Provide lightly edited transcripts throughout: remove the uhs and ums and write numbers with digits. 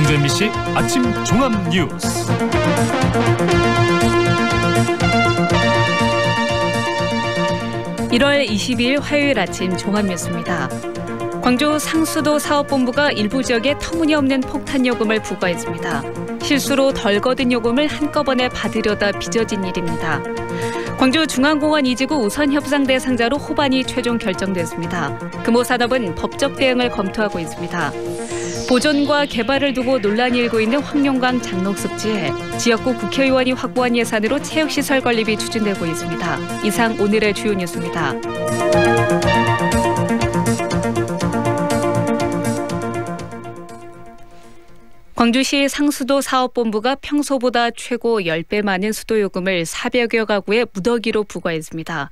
광주 MBC 아침 종합 뉴스. (1월 22일) 화요일 아침 종합 뉴스입니다. 광주 상수도 사업본부가 일부 지역에 터무니없는 폭탄 요금을 부과했습니다. 실수로 덜 거둔 요금을 한꺼번에 받으려다 빚어진 일입니다. 광주 중앙공원 이지구 우선 협상 대상자로 호반이 최종 결정됐습니다. 금호산업은 법적 대응을 검토하고 있습니다. 보존과 개발을 두고 논란이 일고 있는 황룡강 장록습지에 지역구 국회의원이 확보한 예산으로 체육시설 건립이 추진되고 있습니다. 이상 오늘의 주요 뉴스입니다. 광주시 상수도 사업본부가 평소보다 최고 10배 많은 수도요금을 400여 가구에 무더기로 부과했습니다.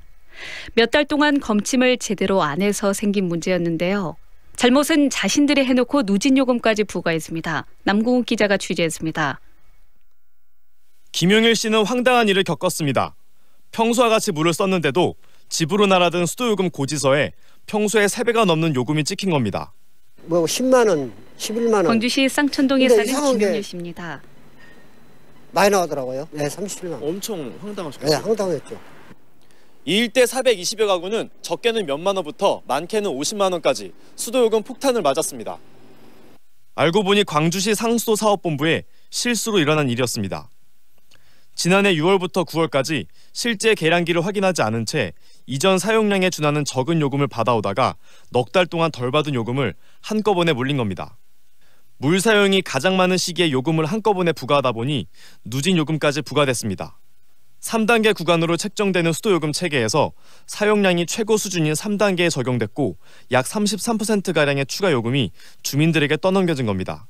몇 달 동안 검침을 제대로 안 해서 생긴 문제였는데요. 잘못은 자신들이 해놓고 누진요금까지 부과했습니다. 남궁욱 기자가 취재했습니다. 김용일 씨는 황당한 일을 겪었습니다. 평소와 같이 물을 썼는데도 집으로 날아든 수도요금 고지서에 평소에 3배가 넘는 요금이 찍힌 겁니다. 10만 원, 11만 원. 광주시 쌍천동에 사는 김용일 씨입니다. 많이 나오더라고요. 네, 37만 원. 엄청 황당하셨어요? 네, 황당했죠. 이 일대 420여 가구는 적게는 몇만 원부터 많게는 50만 원까지 수도요금 폭탄을 맞았습니다. 알고 보니 광주시 상수도 사업본부에 실수로 일어난 일이었습니다. 지난해 6월부터 9월까지 실제 계량기를 확인하지 않은 채 이전 사용량에 준하는 적은 요금을 받아오다가 넉 달 동안 덜 받은 요금을 한꺼번에 물린 겁니다. 물 사용이 가장 많은 시기에 요금을 한꺼번에 부과하다 보니 누진 요금까지 부과됐습니다. 3단계 구간으로 책정되는 수도요금 체계에서 사용량이 최고 수준인 3단계에 적용됐고 약 33%가량의 추가 요금이 주민들에게 떠넘겨진 겁니다.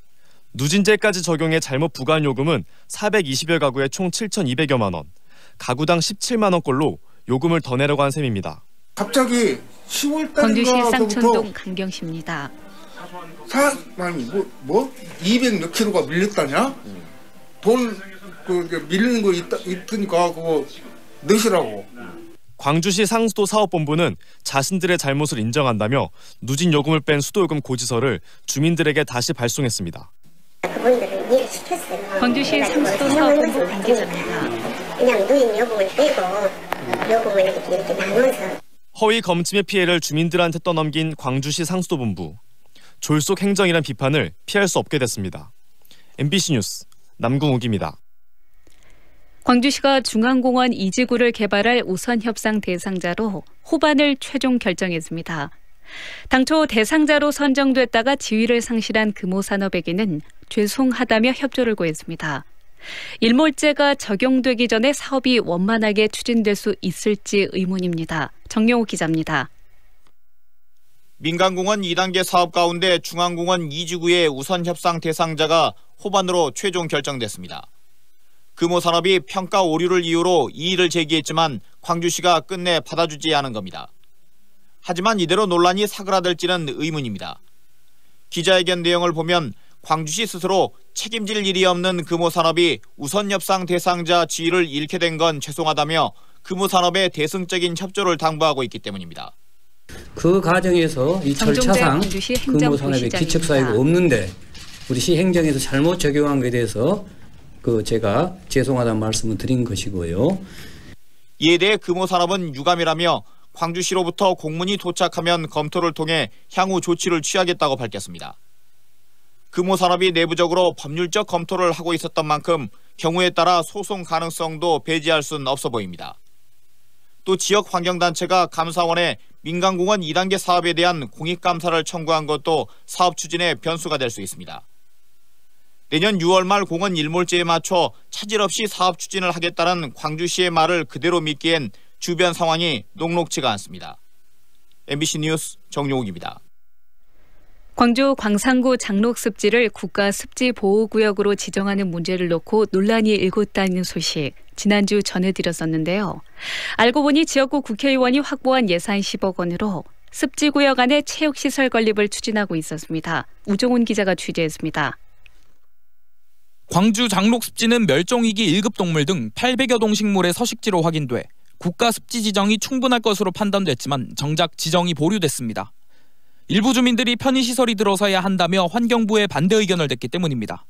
누진제까지 적용해 잘못 부과한 요금은 420여 가구에 총 7,200여만 원, 가구당 17만 원꼴로 요금을 더 내려고 한 셈입니다. 갑자기 10월 광주시 달인가부터 쌍천동 강경 씨입니다. 200 몇 킬로가 밀렸다냐? 돈 밀리는 거 있으니까 그거 넣으시라고. 광주시 상수도 사업본부는 자신들의 잘못을 인정한다며 누진 요금을 뺀 수도요금 고지서를 주민들에게 다시 발송했습니다. 그분들을 이해를 시켰어요. 광주시 상수도 사업본부 관계자입니다. 그냥 누인 요금을 빼고 요금을 이렇게 나눠서. 허위 검침의 피해를 주민들한테 떠넘긴 광주시 상수도본부. 졸속 행정이란 비판을 피할 수 없게 됐습니다. MBC 뉴스 남궁욱입니다. 광주시가 중앙공원 이지구를 개발할 우선 협상 대상자로 호반을 최종 결정했습니다. 당초 대상자로 선정됐다가 지위를 상실한 금호산업에게는 죄송하다며 협조를 구했습니다. 일몰제가 적용되기 전에 사업이 원만하게 추진될 수 있을지 의문입니다. 정영욱 기자입니다. 민간공원 2단계 사업 가운데 중앙공원 이지구의 우선 협상 대상자가 호반으로 최종 결정됐습니다. 금호산업이 평가 오류를 이유로 이의를 제기했지만 광주시가 끝내 받아주지 않은 겁니다. 하지만 이대로 논란이 사그라들지는 의문입니다. 기자회견 내용을 보면 광주시 스스로 책임질 일이 없는 금호산업이 우선 협상 대상자 지위를 잃게 된 건 죄송하다며 금호산업의 대승적인 협조를 당부하고 있기 때문입니다. 그 과정에서 이 절차상 금호산업의 기척사유가 없는데 우리 시 행정에서 잘못 적용한 것에 대해서 제가 죄송하다는 말씀을 드린 것이고요. 이에 대해 금호산업은 유감이라며 광주시로부터 공문이 도착하면 검토를 통해 향후 조치를 취하겠다고 밝혔습니다. 금호산업이 내부적으로 법률적 검토를 하고 있었던 만큼 경우에 따라 소송 가능성도 배제할 수는 없어 보입니다. 또 지역 환경단체가 감사원에 민간공원 2단계 사업에 대한 공익감사를 청구한 것도 사업 추진의 변수가 될 수 있습니다. 내년 6월 말 공원 일몰제에 맞춰 차질 없이 사업 추진을 하겠다는 광주시의 말을 그대로 믿기엔 주변 상황이 녹록지가 않습니다. MBC 뉴스 정용욱입니다. 광주 광산구 장록습지를 국가습지보호구역으로 지정하는 문제를 놓고 논란이 일고 있다는 소식 지난주 전해드렸었는데요. 알고 보니 지역구 국회의원이 확보한 예산 10억 원으로 습지구역 안에 체육시설 건립을 추진하고 있었습니다. 우종훈 기자가 취재했습니다. 광주 장록습지는 멸종위기 1급 동물 등 800여 동식물의 서식지로 확인돼 국가습지 지정이 충분할 것으로 판단됐지만 정작 지정이 보류됐습니다. 일부 주민들이 편의시설이 들어서야 한다며 환경부에 반대 의견을 냈기 때문입니다.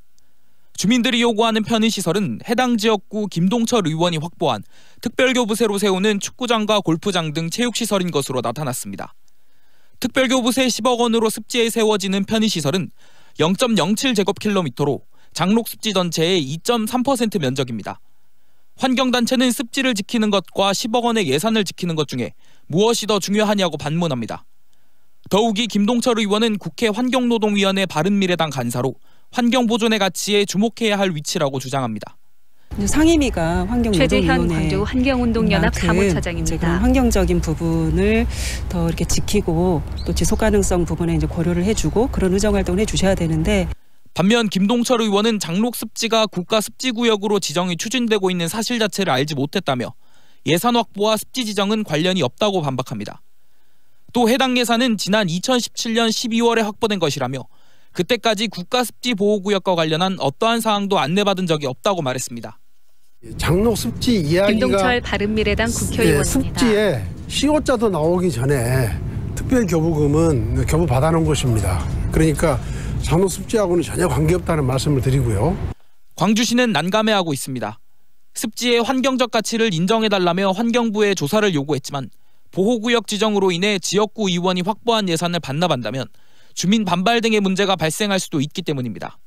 주민들이 요구하는 편의시설은 해당 지역구 김동철 의원이 확보한 특별교부세로 세우는 축구장과 골프장 등 체육시설인 것으로 나타났습니다. 특별교부세 10억 원으로 습지에 세워지는 편의시설은 0.07제곱킬로미터로 장록 습지 전체의 2.3% 면적입니다. 환경단체는 습지를 지키는 것과 10억 원의 예산을 지키는 것 중에 무엇이 더 중요하냐고 반문합니다. 더욱이 김동철 의원은 국회 환경노동위원회 바른미래당 간사로 환경보존의 가치에 주목해야 할 위치라고 주장합니다. 상임위가 환경노동위원회 최재현 광주 환경운동연합 사무처장입니다. 환경적인 부분을 더 이렇게 지키고 또 지속 가능성 부분에 이제 고려를 해주고 그런 의정 활동을 해주셔야 되는데. 반면 김동철 의원은 장록 습지가 국가 습지구역으로 지정이 추진되고 있는 사실 자체를 알지 못했다며 예산 확보와 습지 지정은 관련이 없다고 반박합니다. 또 해당 예산은 지난 2017년 12월에 확보된 것이라며 그때까지 국가습지보호구역과 관련한 어떠한 사항도 안내받은 적이 없다고 말했습니다. 장록 습지 이야기가 김동철 바른미래당 국회의원입니다. 습지에 시효자도 나오기 전에 특별교부금은 교부 받아놓은 것입니다. 그러니까 장록 습지하고는 전혀 관계없다는 말씀을 드리고요. 광주시는 난감해하고 있습니다. 습지의 환경적 가치를 인정해달라며 환경부에 조사를 요구했지만 보호구역 지정으로 인해 지역구 의원이 확보한 예산을 반납한다면 주민 반발 등의 문제가 발생할 수도 있기 때문입니다.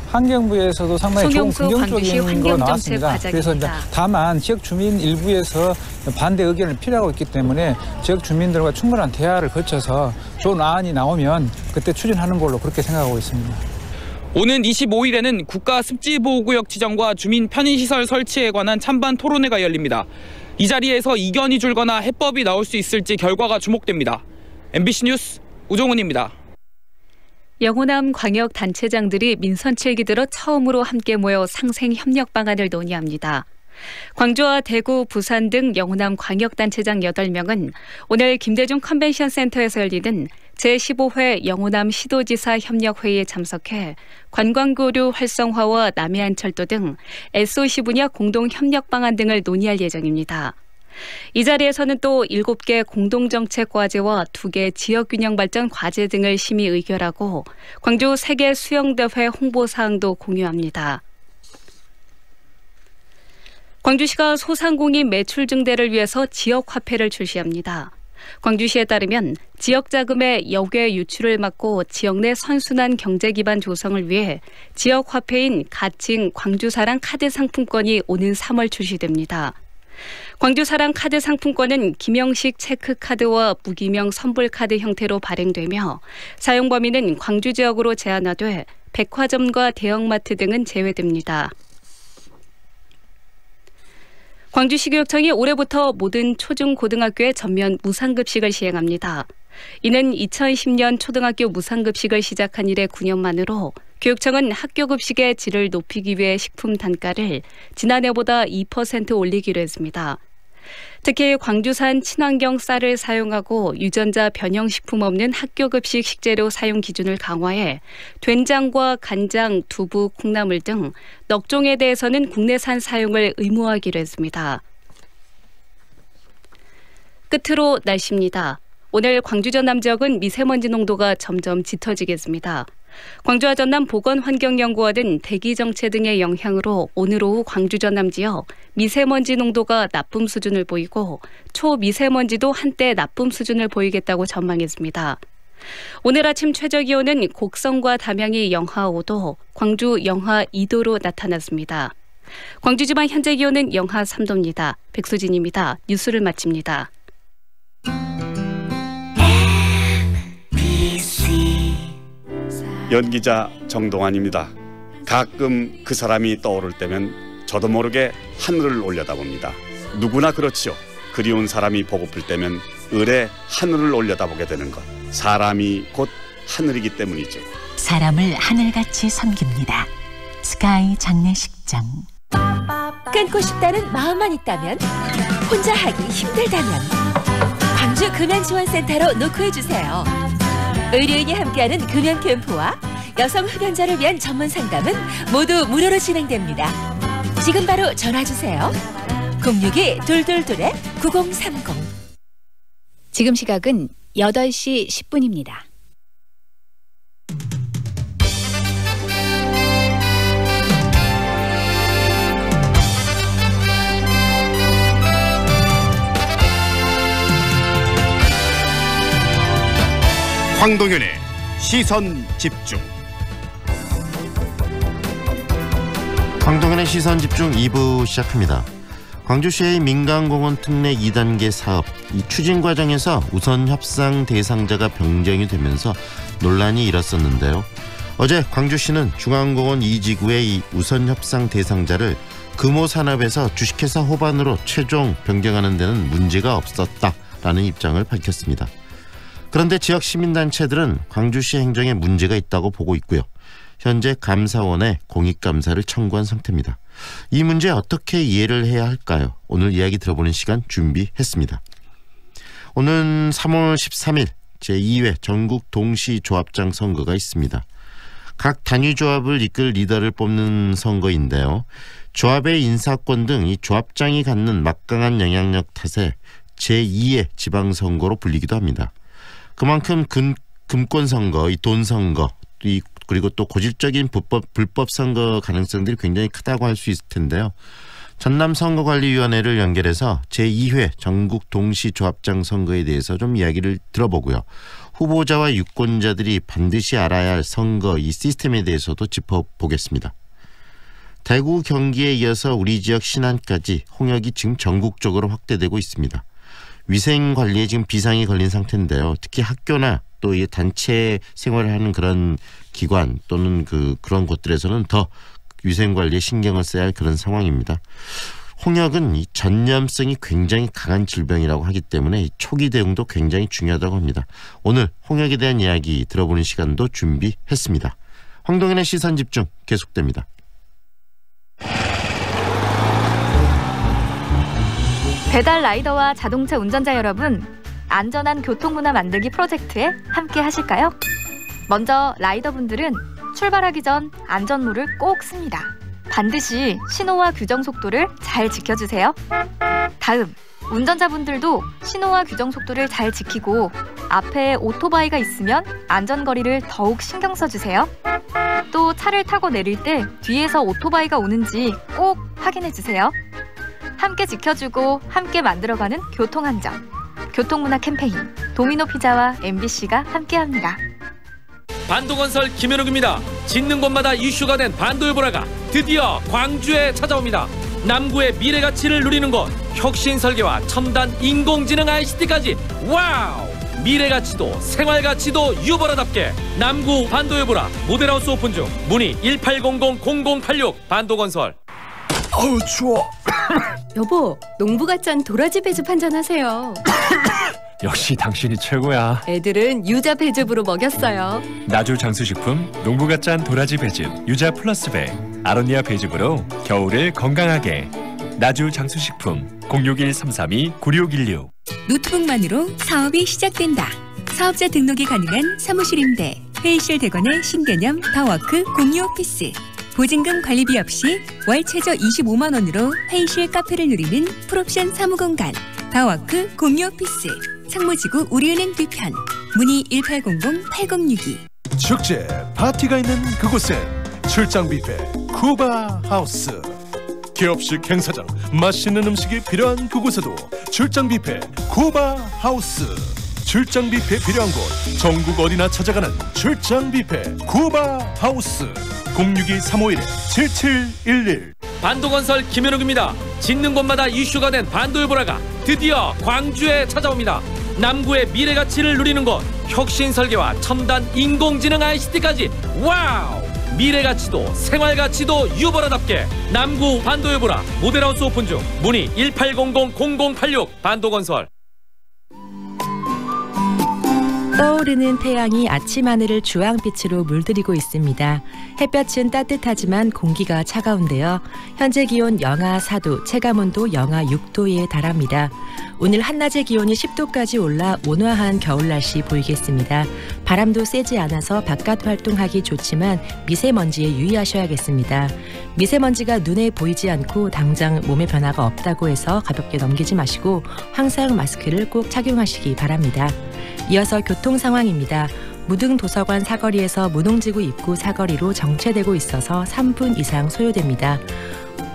환경부에서도 상당히 좋은 긍정적인 거 나왔습니다. 그래서 이제 다만 지역 주민 일부에서 반대 의견을 필요하고 있기 때문에 지역 주민들과 충분한 대화를 거쳐서 좋은 안이 나오면 그때 추진하는 걸로 그렇게 생각하고 있습니다. 오는 25일에는 국가습지보호구역 지정과 주민 편의시설 설치에 관한 찬반 토론회가 열립니다. 이 자리에서 이견이 줄거나 해법이 나올 수 있을지 결과가 주목됩니다. MBC 뉴스 우종훈입니다. 영호남 광역단체장들이 민선칠기 들어 처음으로 함께 모여 상생 협력 방안을 논의합니다. 광주와 대구, 부산 등 영호남 광역단체장 8명은 오늘 김대중 컨벤션센터에서 열리는 제15회 영호남 시도지사 협력회의에 참석해 관광교류 활성화와 남해안철도 등 SOC 분야 공동협력 방안 등을 논의할 예정입니다. 이 자리에서는 또 7개 공동정책 과제와 2개 지역균형 발전 과제 등을 심의 의결하고 광주 세계 수영대회 홍보사항도 공유합니다. 광주시가 소상공인 매출 증대를 위해서 지역화폐를 출시합니다. 광주시에 따르면 지역자금의 역외 유출을 막고 지역 내 선순환 경제 기반 조성을 위해 지역화폐인 가칭 광주사랑 카드 상품권이 오는 3월 출시됩니다. 광주사랑 카드 상품권은 기명식 체크카드와 무기명 선불카드 형태로 발행되며 사용 범위는 광주 지역으로 제한화돼 백화점과 대형마트 등은 제외됩니다. 광주시교육청이 올해부터 모든 초중고등학교에 전면 무상급식을 시행합니다. 이는 2010년 초등학교 무상급식을 시작한 이래 9년 만으로 교육청은 학교급식의 질을 높이기 위해 식품 단가를 지난해보다 2% 올리기로 했습니다. 특히 광주산 친환경 쌀을 사용하고 유전자 변형식품 없는 학교급식 식재료 사용 기준을 강화해 된장과 간장, 두부, 콩나물 등 넉종에 대해서는 국내산 사용을 의무화하기로 했습니다. 끝으로 날씨입니다. 오늘 광주 전남 지역은 미세먼지 농도가 점점 짙어지겠습니다. 광주와 전남 보건환경연구원은 대기정체 등의 영향으로 오늘 오후 광주 전남 지역 미세먼지 농도가 나쁨 수준을 보이고 초미세먼지도 한때 나쁨 수준을 보이겠다고 전망했습니다. 오늘 아침 최저기온은 곡성과 담양이 영하 5도, 광주 영하 2도로 나타났습니다. 광주지방 현재 기온은 영하 3도입니다. 백수진입니다. 뉴스를 마칩니다. 연기자 정동환입니다. 가끔 그 사람이 떠오를 때면 저도 모르게 하늘을 올려다봅니다. 누구나 그렇지요. 그리운 사람이 보고플 때면 을에 하늘을 올려다보게 되는 것. 사람이 곧 하늘이기 때문이죠. 사람을 하늘같이 섬깁니다. 스카이 장례식장. 끊고 싶다는 마음만 있다면, 혼자 하기 힘들다면 광주 금연지원센터로 노크해주세요. 의료인이 함께하는 금연 캠프와 여성 흡연자를 위한 전문 상담은 모두 무료로 진행됩니다. 지금 바로 전화주세요. 062-222-9030. 지금 시각은 8시 10분입니다. 황동현의 시선집중. 황동현의 시선집중 2부 시작합니다. 광주시의 민간공원 특례 2단계 사업, 이 추진 과정에서 우선 협상 대상자가 변경이 되면서 논란이 일었었는데요. 어제 광주시는 중앙공원 2지구의 이 우선 협상 대상자를 금호산업에서 주식회사 호반으로 최종 변경하는 데는 문제가 없었다라는 입장을 밝혔습니다. 그런데 지역 시민단체들은 광주시 행정에 문제가 있다고 보고 있고요. 현재 감사원에 공익감사를 청구한 상태입니다. 이 문제 어떻게 이해를 해야 할까요? 오늘 이야기 들어보는 시간 준비했습니다. 오는 3월 13일 제2회 전국 동시조합장 선거가 있습니다. 각 단위조합을 이끌 리더를 뽑는 선거인데요. 조합의 인사권 등 이 조합장이 갖는 막강한 영향력 탓에 제2의 지방선거로 불리기도 합니다. 그만큼 금권선거, 이 돈선거, 그리고 또 고질적인 불법 선거 가능성들이 굉장히 크다고 할 수 있을 텐데요. 전남선거관리위원회를 연결해서 제2회 전국 동시조합장 선거에 대해서 좀 이야기를 들어보고요. 후보자와 유권자들이 반드시 알아야 할 선거 이 시스템에 대해서도 짚어보겠습니다. 대구, 경기에 이어서 우리 지역 신안까지 홍역이 지금 전국적으로 확대되고 있습니다. 위생관리에 지금 비상이 걸린 상태인데요. 특히 학교나 또 이 단체 생활을 하는 그런 기관 또는 그런 곳들에서는 더 위생관리에 신경을 써야 할 그런 상황입니다. 홍역은 이 전염성이 굉장히 강한 질병이라고 하기 때문에 이 초기 대응도 굉장히 중요하다고 합니다. 오늘 홍역에 대한 이야기 들어보는 시간도 준비했습니다. 황동현의 시선집중 계속됩니다. 배달 라이더와 자동차 운전자 여러분, 안전한 교통문화 만들기 프로젝트에 함께 하실까요? 먼저 라이더분들은 출발하기 전 안전모를 꼭 씁니다. 반드시 신호와 규정 속도를 잘 지켜주세요. 다음, 운전자분들도 신호와 규정 속도를 잘 지키고 앞에 오토바이가 있으면 안전거리를 더욱 신경 써주세요. 또 차를 타고 내릴 때 뒤에서 오토바이가 오는지 꼭 확인해주세요. 함께 지켜주고 함께 만들어가는 교통안전. 교통문화 캠페인 도미노피자와 MBC가 함께합니다. 반도건설 김현욱입니다. 짓는 곳마다 이슈가 된 반도요보라가 드디어 광주에 찾아옵니다. 남구의 미래가치를 누리는 곳, 혁신설계와 첨단 인공지능 ICT까지 와우! 미래가치도 생활가치도 유보라답게 남구 반도요보라 모델하우스 오픈 중. 문의 1800-0086 반도건설. 어우 추워. 여보, 농부갓잔 도라지 배즙 한잔 하세요. 역시 당신이 최고야. 애들은 유자 배즙으로 먹였어요. 나주 장수식품 농부갓잔 도라지 배즙 유자 플러스 배 아로니아 배즙으로 겨울을 건강하게. 나주 장수식품 061-332-9616. 노트북만으로 사업이 시작된다. 사업자 등록이 가능한 사무실 임대, 회의실 대관의 신개념 더워크 공유 오피스. 보증금 관리비 없이 월 최저 25만 원으로 회의실 카페를 누리는 풀옵션 사무공간 더워크 공유 오피스. 상무지구 우리은행 뒤편. 문의 1800-8062. 축제 파티가 있는 그곳엔 출장 뷔페 쿠바 하우스. 기업식 행사장, 맛있는 음식이 필요한 그곳에도 출장 뷔페 쿠바 하우스. 출장 뷔페 필요한 곳 전국 어디나 찾아가는 출장 뷔페 쿠바 하우스. 062-351-7711. 반도건설 김현욱입니다. 짓는 곳마다 이슈가 된 반도요보라가 드디어 광주에 찾아옵니다. 남구의 미래가치를 누리는 곳, 혁신설계와 첨단 인공지능 ICT까지 와우! 미래가치도 생활가치도 유보라답게 남구 반도요보라 모델하우스 오픈 중. 문의 1800-0086 반도건설. 떠오르는 태양이 아침 하늘을 주황빛으로 물들이고 있습니다. 햇볕은 따뜻하지만 공기가 차가운데요. 현재 기온 영하 4도, 체감온도 영하 6도에 달합니다. 오늘 한낮의 기온이 10도까지 올라 온화한 겨울 날씨 보이겠습니다. 바람도 세지 않아서 바깥 활동하기 좋지만 미세먼지에 유의하셔야겠습니다. 미세먼지가 눈에 보이지 않고 당장 몸에 변화가 없다고 해서 가볍게 넘기지 마시고 항상 마스크를 꼭 착용하시기 바랍니다. 이어서 교통 상황입니다. 무등도서관 사거리에서 문홍지구 입구 사거리로 정체되고 있어서 3분 이상 소요됩니다.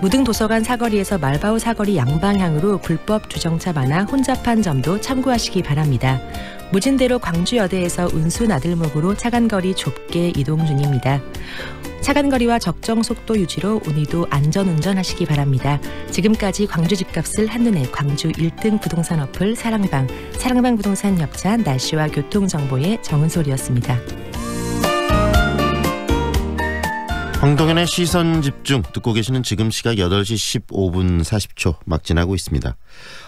무등도서관 사거리에서 말바우 사거리 양방향으로 불법 주정차 많아 혼잡한 점도 참고하시기 바랍니다. 무진대로 광주여대에서 운수 나들목으로 차간거리 좁게 이동 중입니다. 차간거리와 적정 속도 유지로 오늘도 안전운전하시기 바랍니다. 지금까지 광주 집값을 한눈에 광주 1등 부동산 어플 사랑방 부동산 협찬 날씨와 교통정보의 정은솔이었습니다. 황동현의 시선집중 듣고 계시는 지금 시각 8시 15분 40초 막 지나고 있습니다.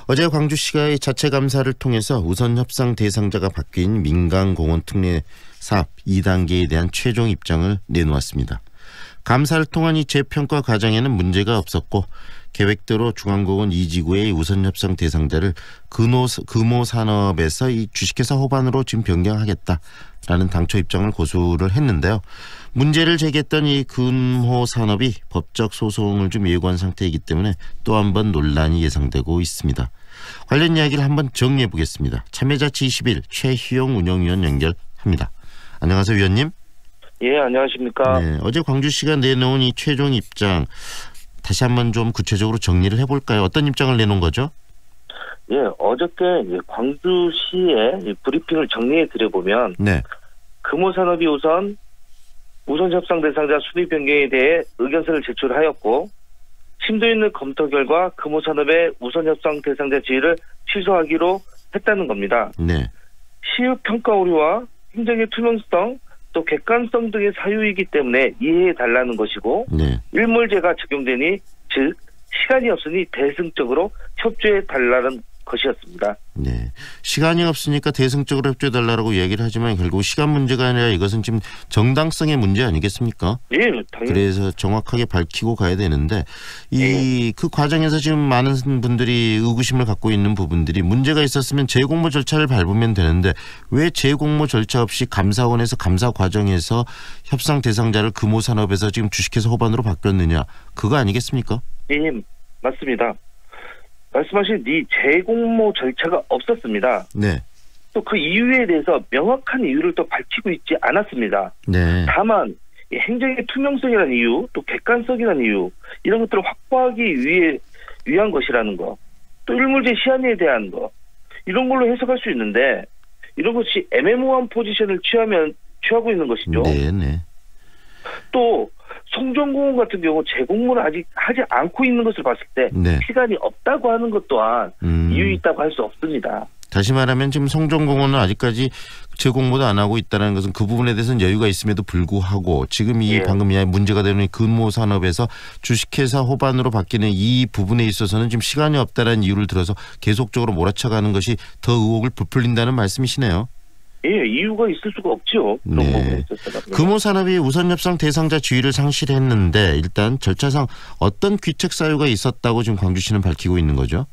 어제 광주시가 자체 감사를 통해서 우선 협상 대상자가 바뀐 민간공원 특례 사업 2단계에 대한 최종 입장을 내놓았습니다. 감사를 통한 이 재평가 과정에는 문제가 없었고 계획대로 중앙공원 2지구의 우선 협상 대상자를 금호산업에서 이 주식회사 호반으로 지금 변경하겠다라는 당초 입장을 고수를 했는데요. 문제를 제기했던 이 금호산업이 법적 소송을 좀 예고한 상태이기 때문에 또 한 번 논란이 예상되고 있습니다. 관련 이야기를 한번 정리해 보겠습니다. 참여자치 21 최희용 운영위원 연결합니다. 안녕하세요, 위원님. 예, 안녕하십니까. 네, 어제 광주시가 내놓은 이 최종 입장 다시 한번 좀 구체적으로 정리를 해볼까요? 어떤 입장을 내놓은 거죠? 예, 어저께 광주시의 브리핑을 정리해 드려보면 네. 금호산업이 우선 협상 대상자 순위 변경에 대해 의견서를 제출하였고 심도 있는 검토 결과 금호산업의 우선 협상 대상자 지위를 취소하기로 했다는 겁니다. 네. 시의 평가 오류와 행정의 투명성 또 객관성 등의 사유이기 때문에 이해해달라는 것이고 네. 일몰제가 적용되니 즉 시간이 없으니 대승적으로 협조해달라는 것이었습니다. 네, 시간이 없으니까 대승적으로 협조해달라고 얘기를 하지만 결국 시간 문제가 아니라 이것은 지금 정당성의 문제 아니겠습니까? 예, 당연히. 그래서 정확하게 밝히고 가야 되는데 그 과정에서 지금 많은 분들이 의구심을 갖고 있는 부분들이 문제가 있었으면 재공모 절차를 밟으면 되는데 왜 재공모 절차 없이 감사원에서 감사 과정에서 협상 대상자를 금호산업에서 지금 주식회사 호반으로 바뀌었느냐 그거 아니겠습니까? 예, 맞습니다. 말씀하신 이 재공모 절차가 없었습니다. 네. 또 그 이유에 대해서 명확한 이유를 또 밝히고 있지 않았습니다. 네. 다만 행정의 투명성이라는 이유, 또 객관성이라는 이유 이런 것들을 확보하기 위한 것이라는 거, 또 일몰제 시한에 대한 거 이런 걸로 해석할 수 있는데 이런 것이 애매모호한 포지션을 취하고 있는 것이죠. 네, 네. 또 송정공원 같은 경우 재공모를 아직 하지 않고 있는 것을 봤을 때 네. 시간이 없다고 하는 것 또한 이유 있다고 할 수 없습니다. 다시 말하면 지금 송정공원은 아직까지 재공모도 안 하고 있다는 것은 그 부분에 대해서는 여유가 있음에도 불구하고 지금 이 방금 문제가 되는 금호산업에서 주식회사 호반으로 바뀌는 이 부분에 있어서는 지금 시간이 없다는 이유를 들어서 계속적으로 몰아쳐가는 것이 더 의혹을 부풀린다는 말씀이시네요. 예, 이유가 있을 수가 없죠. 네. 금호산업이 우선 협상 대상자 지위를 상실했는데 일단 절차상 어떤 귀책 사유가 있었다고 지금 광주시는 밝히고 있는 거죠?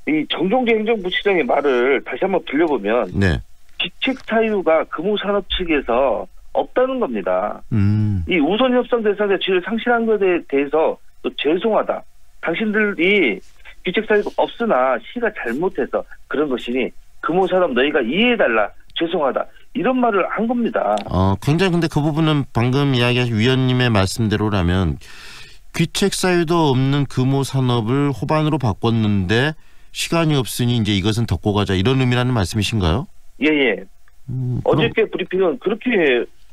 이 정종재 행정부시장의 말을 다시 한번 들려보면 네. 귀책 사유가 금호산업 측에서 없다는 겁니다. 이 우선 협상 대상자 지위를 상실한 것에 대해서 또 죄송하다. 당신들이 귀책 사유가 없으나 시가 잘못해서 그런 것이니 금호산업 너희가 이해해달라. 죄송하다. 이런 말을 한 겁니다. 굉장히 근데 그 부분은 방금 이야기하신 위원님의 말씀대로라면 귀책 사유도 없는 금호산업을 호반으로 바꿨는데 시간이 없으니 이제 이것은 덮고 가자 이런 의미라는 말씀이신가요? 예. 어저께 브리핑은 그렇게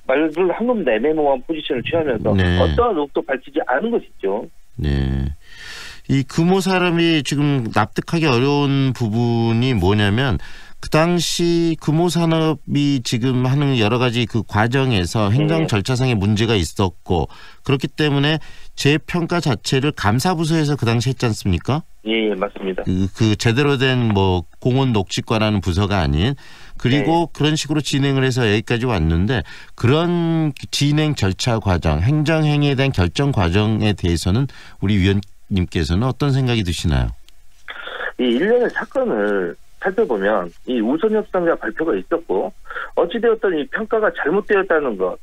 말을 한 겁니다. 애매모호한 포지션을 취하면서 네. 어떠한 의혹도 밝히지 않은 것이죠. 네. 이 금호산업이 지금 납득하기 어려운 부분이 뭐냐면 그 당시 금호산업이 지금 하는 여러 가지 그 과정에서 행정 절차상의 문제가 있었고 그렇기 때문에 재평가 자체를 감사부서에서 그 당시 했지 않습니까? 예, 맞습니다. 그 제대로 된 공원 녹지과라는 부서가 아닌 그리고 그런 식으로 진행을 해서 여기까지 왔는데 그런 진행 절차 과정, 행정행위에 대한 결정 과정에 대해서는 우리 위원님께서는 어떤 생각이 드시나요? 이 일련의 사건을 살펴보면 이 우선 협상자 발표가 있었고 어찌되었든 이 평가가 잘못되었다는 것,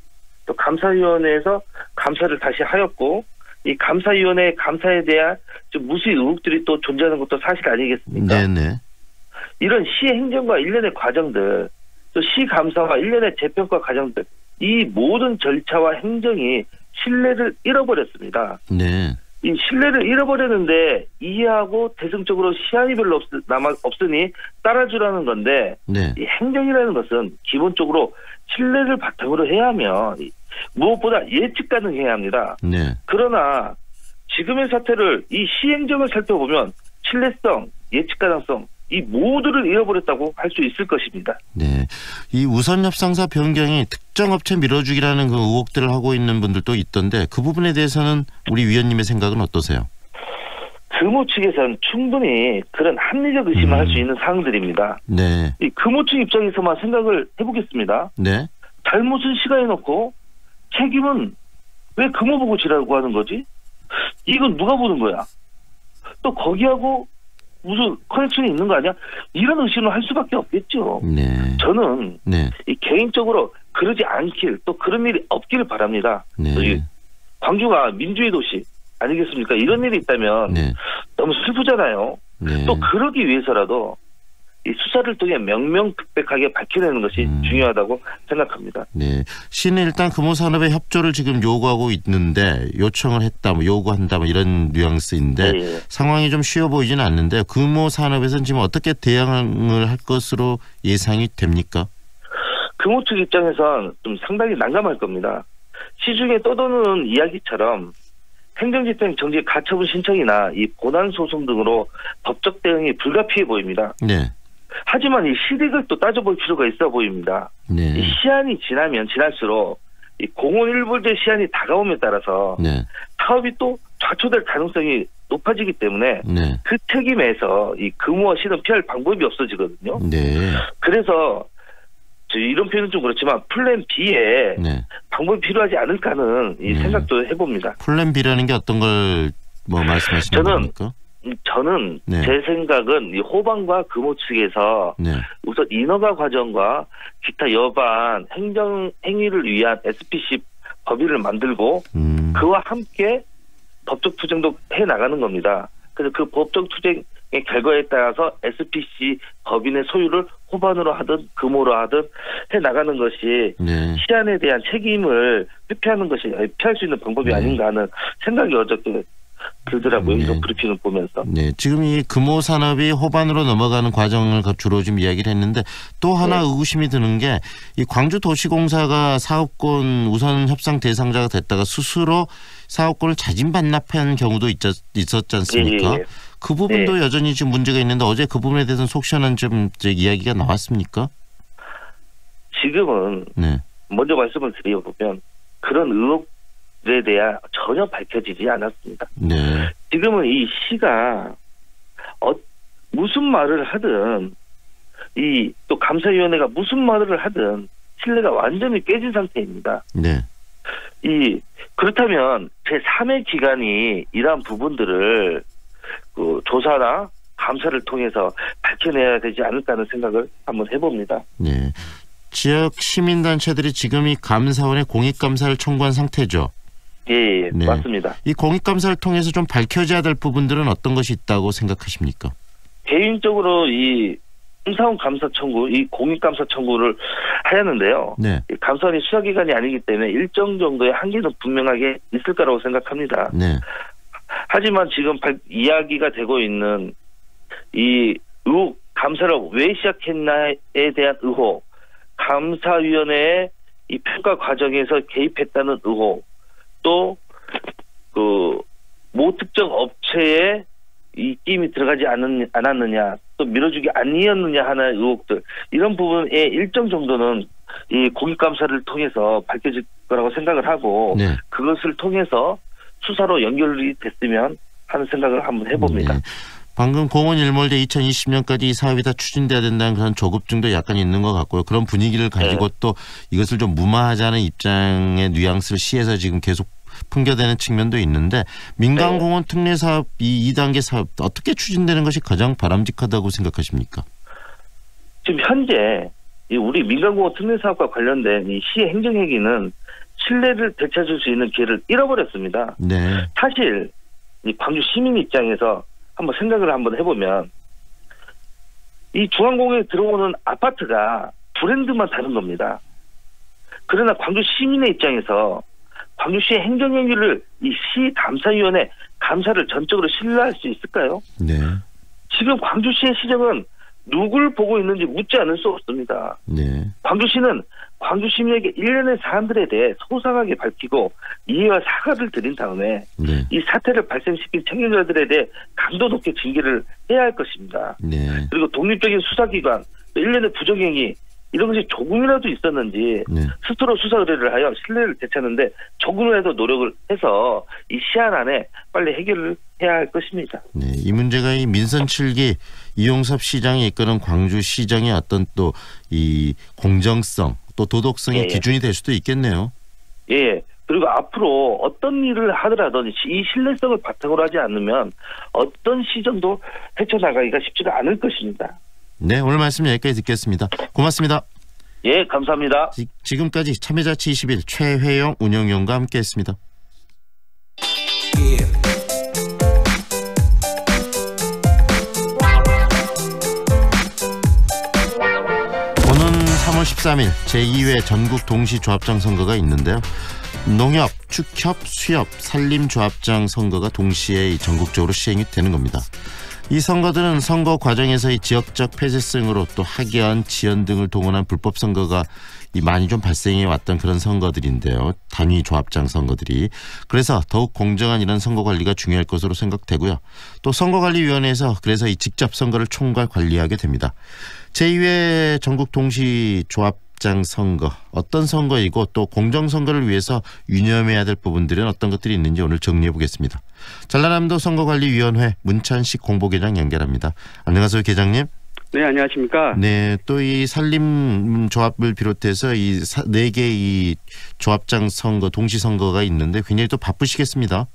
또 감사위원회에서 감사를 다시 하였고 이 감사위원회 감사에 대한 좀 무수 의혹들이 또 존재하는 것도 사실 아니겠습니까? 네네. 이런 시 행정과 일련의 과정들, 또 시 감사와 일련의 재평가 과정들, 이 모든 절차와 행정이 신뢰를 잃어버렸습니다. 네. 이 신뢰를 잃어버렸는데 이해하고 대승적으로 시한이 별로 없으니 따라주라는 건데 네. 이 행정이라는 것은 기본적으로 신뢰를 바탕으로 해야 하며 무엇보다 예측 가능해야 합니다. 네. 그러나 지금의 사태를 이 시행정을 살펴보면 신뢰성, 예측 가능성 이 모두를 잃어버렸다고 할 수 있을 것입니다. 네, 이 우선 협상사 변경이 특정 업체 밀어주기라는 그 의혹들을 하고 있는 분들도 있던데 그 부분에 대해서는 우리 위원님의 생각은 어떠세요? 금호 측에서는 충분히 그런 합리적 의심을 할 수 있는 사항들입니다. 네. 이 금호 측 입장에서만 생각을 해보겠습니다. 네. 잘못은 시가해놓고 책임은 왜 금호 보고 지라고 하는 거지? 이건 누가 보는 거야? 또 거기하고 무슨 커넥션이 있는 거 아니야? 이런 의심을 할 수밖에 없겠죠. 네. 저는 네. 이 개인적으로 그러지 않길 또 그런 일이 없기를 바랍니다. 네. 광주가 민주의 도시 아니겠습니까? 이런 일이 있다면 네. 너무 슬프잖아요. 네. 또 그러기 위해서라도 이 수사를 통해 명명백백하게 밝혀내는 것이 중요하다고 생각합니다. 네, 시는 일단 금호산업의 협조를 지금 요구하고 있는데 요청을 했다, 뭐 요구한다, 뭐 이런 뉘앙스인데 네. 상황이 좀 쉬워 보이지는 않는데 금호산업에서는 지금 어떻게 대응을 할 것으로 예상이 됩니까? 금호 측 입장에선 좀 상당히 난감할 겁니다. 시중에 떠도는 이야기처럼 행정집행 정지 가처분 신청이나 이 본안 소송 등으로 법적 대응이 불가피해 보입니다. 네. 하지만 이 실익을 또 따져볼 필요가 있어 보입니다. 네. 이 시한이 지나면 지날수록 이 공원 일벌제 시한이 다가옴에 따라서 네. 사업이 또 좌초될 가능성이 높아지기 때문에 네. 그 책임에서 이 금호와 시는 피할 방법이 없어지거든요. 네. 그래서 이런 표현은 좀 그렇지만 플랜 B에 네. 방법이 필요하지 않을까는 이 생각도 해봅니다. 플랜 B라는 게 어떤 걸 뭐 말씀하시는 겁니까? 저는 네. 제 생각은 이 호반과 금호 측에서 네. 우선 인허가 과정과 기타 여반 행정 행위를 위한 SPC 법의를 만들고 그와 함께 법적 투쟁도 해 나가는 겁니다. 그래서 그 법적 투쟁의 결과에 따라서 SPC 법인의 소유를 호반으로 하든 금호로 하든 해 나가는 것이 네. 시안에 대한 책임을 회피하는 것이 피할 수 있는 방법이 아닌가 하는 생각이 어저께 들더라고요. 네. 이런 브리핑을 보면서. 네, 지금 이 금호 산업이 호반으로 넘어가는 과정을 주로 좀 이야기를 했는데 또 하나 의구심이 드는 게 이 광주도시공사가 사업권 우선 협상 대상자가 됐다가 스스로 사업권을 자진 반납한 경우도 있었지 않습니까? 예. 그 부분도 여전히 지금 문제가 있는데 어제 그 부분에 대해서는 속 시원한 좀 이야기가 나왔습니까? 지금은 먼저 말씀을 드려보면 그런 의혹에 대해 전혀 밝혀지지 않았습니다. 네. 지금은 이 시가 무슨 말을 하든 이 또 감사위원회가 무슨 말을 하든 신뢰가 완전히 깨진 상태입니다. 네. 그렇다면 제3의 기관이 이러한 부분들을 그 조사나 감사를 통해서 밝혀내야 되지 않을까 하는 생각을 한번 해봅니다. 네. 지역 시민단체들이 지금 이 감사원에 공익감사를 청구한 상태죠. 예, 네. 맞습니다. 이 공익감사를 통해서 좀 밝혀져야 될 부분들은 어떤 것이 있다고 생각하십니까? 개인적으로 이 감사원 감사 청구, 이 공익감사 청구를 하였는데요. 네. 감사원이 수사기관이 아니기 때문에 일정 정도의 한계는 분명하게 있을 거라고 생각합니다. 네. 하지만 지금 이야기가 되고 있는 이 의혹, 감사를 왜 시작했나에 대한 의혹, 감사위원회의 이 평가 과정에서 개입했다는 의혹, 또 모 특정 업체에 이 끼임이 들어가지 않았느냐, 또 밀어주기 아니었느냐 하는 의혹들, 이런 부분에 일정 정도는 이 공익감사를 통해서 밝혀질 거라고 생각을 하고 그것을 통해서 수사로 연결이 됐으면 하는 생각을 한번 해봅니다. 네. 방금 공원 일몰제 2020년까지 이 사업이 다 추진돼야 된다는 그런 조급증도 약간 있는 것 같고요. 그런 분위기를 가지고 또 이것을 좀 무마하자는 입장의 뉘앙스를 시에서 지금 계속 풍겨대는 측면도 있는데 민간공원 특례 사업 이 2단계 사업 어떻게 추진되는 것이 가장 바람직하다고 생각하십니까? 지금 현재 우리 민간공원 특례 사업과 관련된 이 시의 행정행위는 신뢰를 되찾을 수 있는 기회를 잃어버렸습니다. 네. 사실 이 광주 시민 입장에서 한번 생각을 한번 해보면 이 중앙공원에 들어오는 아파트가 브랜드만 다른 겁니다. 그러나 광주 시민의 입장에서 광주시의 행정행위를 이 시감사위원회 감사를 전적으로 신뢰할 수 있을까요? 네. 지금 광주시의 시정은 누굴 보고 있는지 묻지 않을 수 없습니다. 네. 광주시는 광주 시민에게 일련의 사안들에 대해 소상하게 밝히고 이해와 사과를 드린 다음에 네. 이 사태를 발생시킨 책임자들에 대해 강도 높게 징계를 해야 할 것입니다. 네. 그리고 독립적인 수사기관, 일련의 부정행위 이런 것이 조금이라도 있었는지 네. 스스로 수사 의뢰를 하여 신뢰를 되찾는데 조금이라도 노력을 해서 이 시한 안에 빨리 해결을 해야 할 것입니다. 네, 이 문제가 이 민선 7기 이용섭 시장이 이끄는 광주시정의 어떤 또 이 공정성 또 도덕성의 기준이 될 수도 있겠네요. 예. 그리고 앞으로 어떤 일을 하더라도 이 신뢰성을 바탕으로 하지 않으면 어떤 시정도 헤쳐나가기가 쉽지가 않을 것입니다. 네, 오늘 말씀 여기까지 듣겠습니다. 고맙습니다. 예, 감사합니다. 지금까지 참여자치 21 최회영 운영위원과 함께했습니다. 오는 3월 13일 제2회 전국 동시조합장 선거가 있는데요. 농협, 축협, 수협, 산림조합장 선거가 동시에 전국적으로 시행이 되는 겁니다. 이 선거들은 선거 과정에서의 지역적 폐쇄성으로 또 학연, 지연 등을 동원한 불법 선거가 많이 좀 발생해 왔던 그런 선거들인데요. 단위 조합장 선거들이. 그래서 더욱 공정한 이런 선거 관리가 중요할 것으로 생각되고요. 또 선거관리위원회에서 그래서 이 직접 선거를 총괄 관리하게 됩니다. 제2회 전국 동시조합장 선거 어떤 선거이고 또 공정선거를 위해서 유념해야 될 부분들은 어떤 것들이 있는지 오늘 정리해 보겠습니다. 전라남도 선거관리위원회 문찬식 공보계장 연결합니다. 안녕하세요, 계장님. 네, 안녕하십니까. 네, 또 이 산림조합을 비롯해서 이 4개 이 조합장 선거, 동시 선거가 있는데 굉장히 또 바쁘시겠습니다.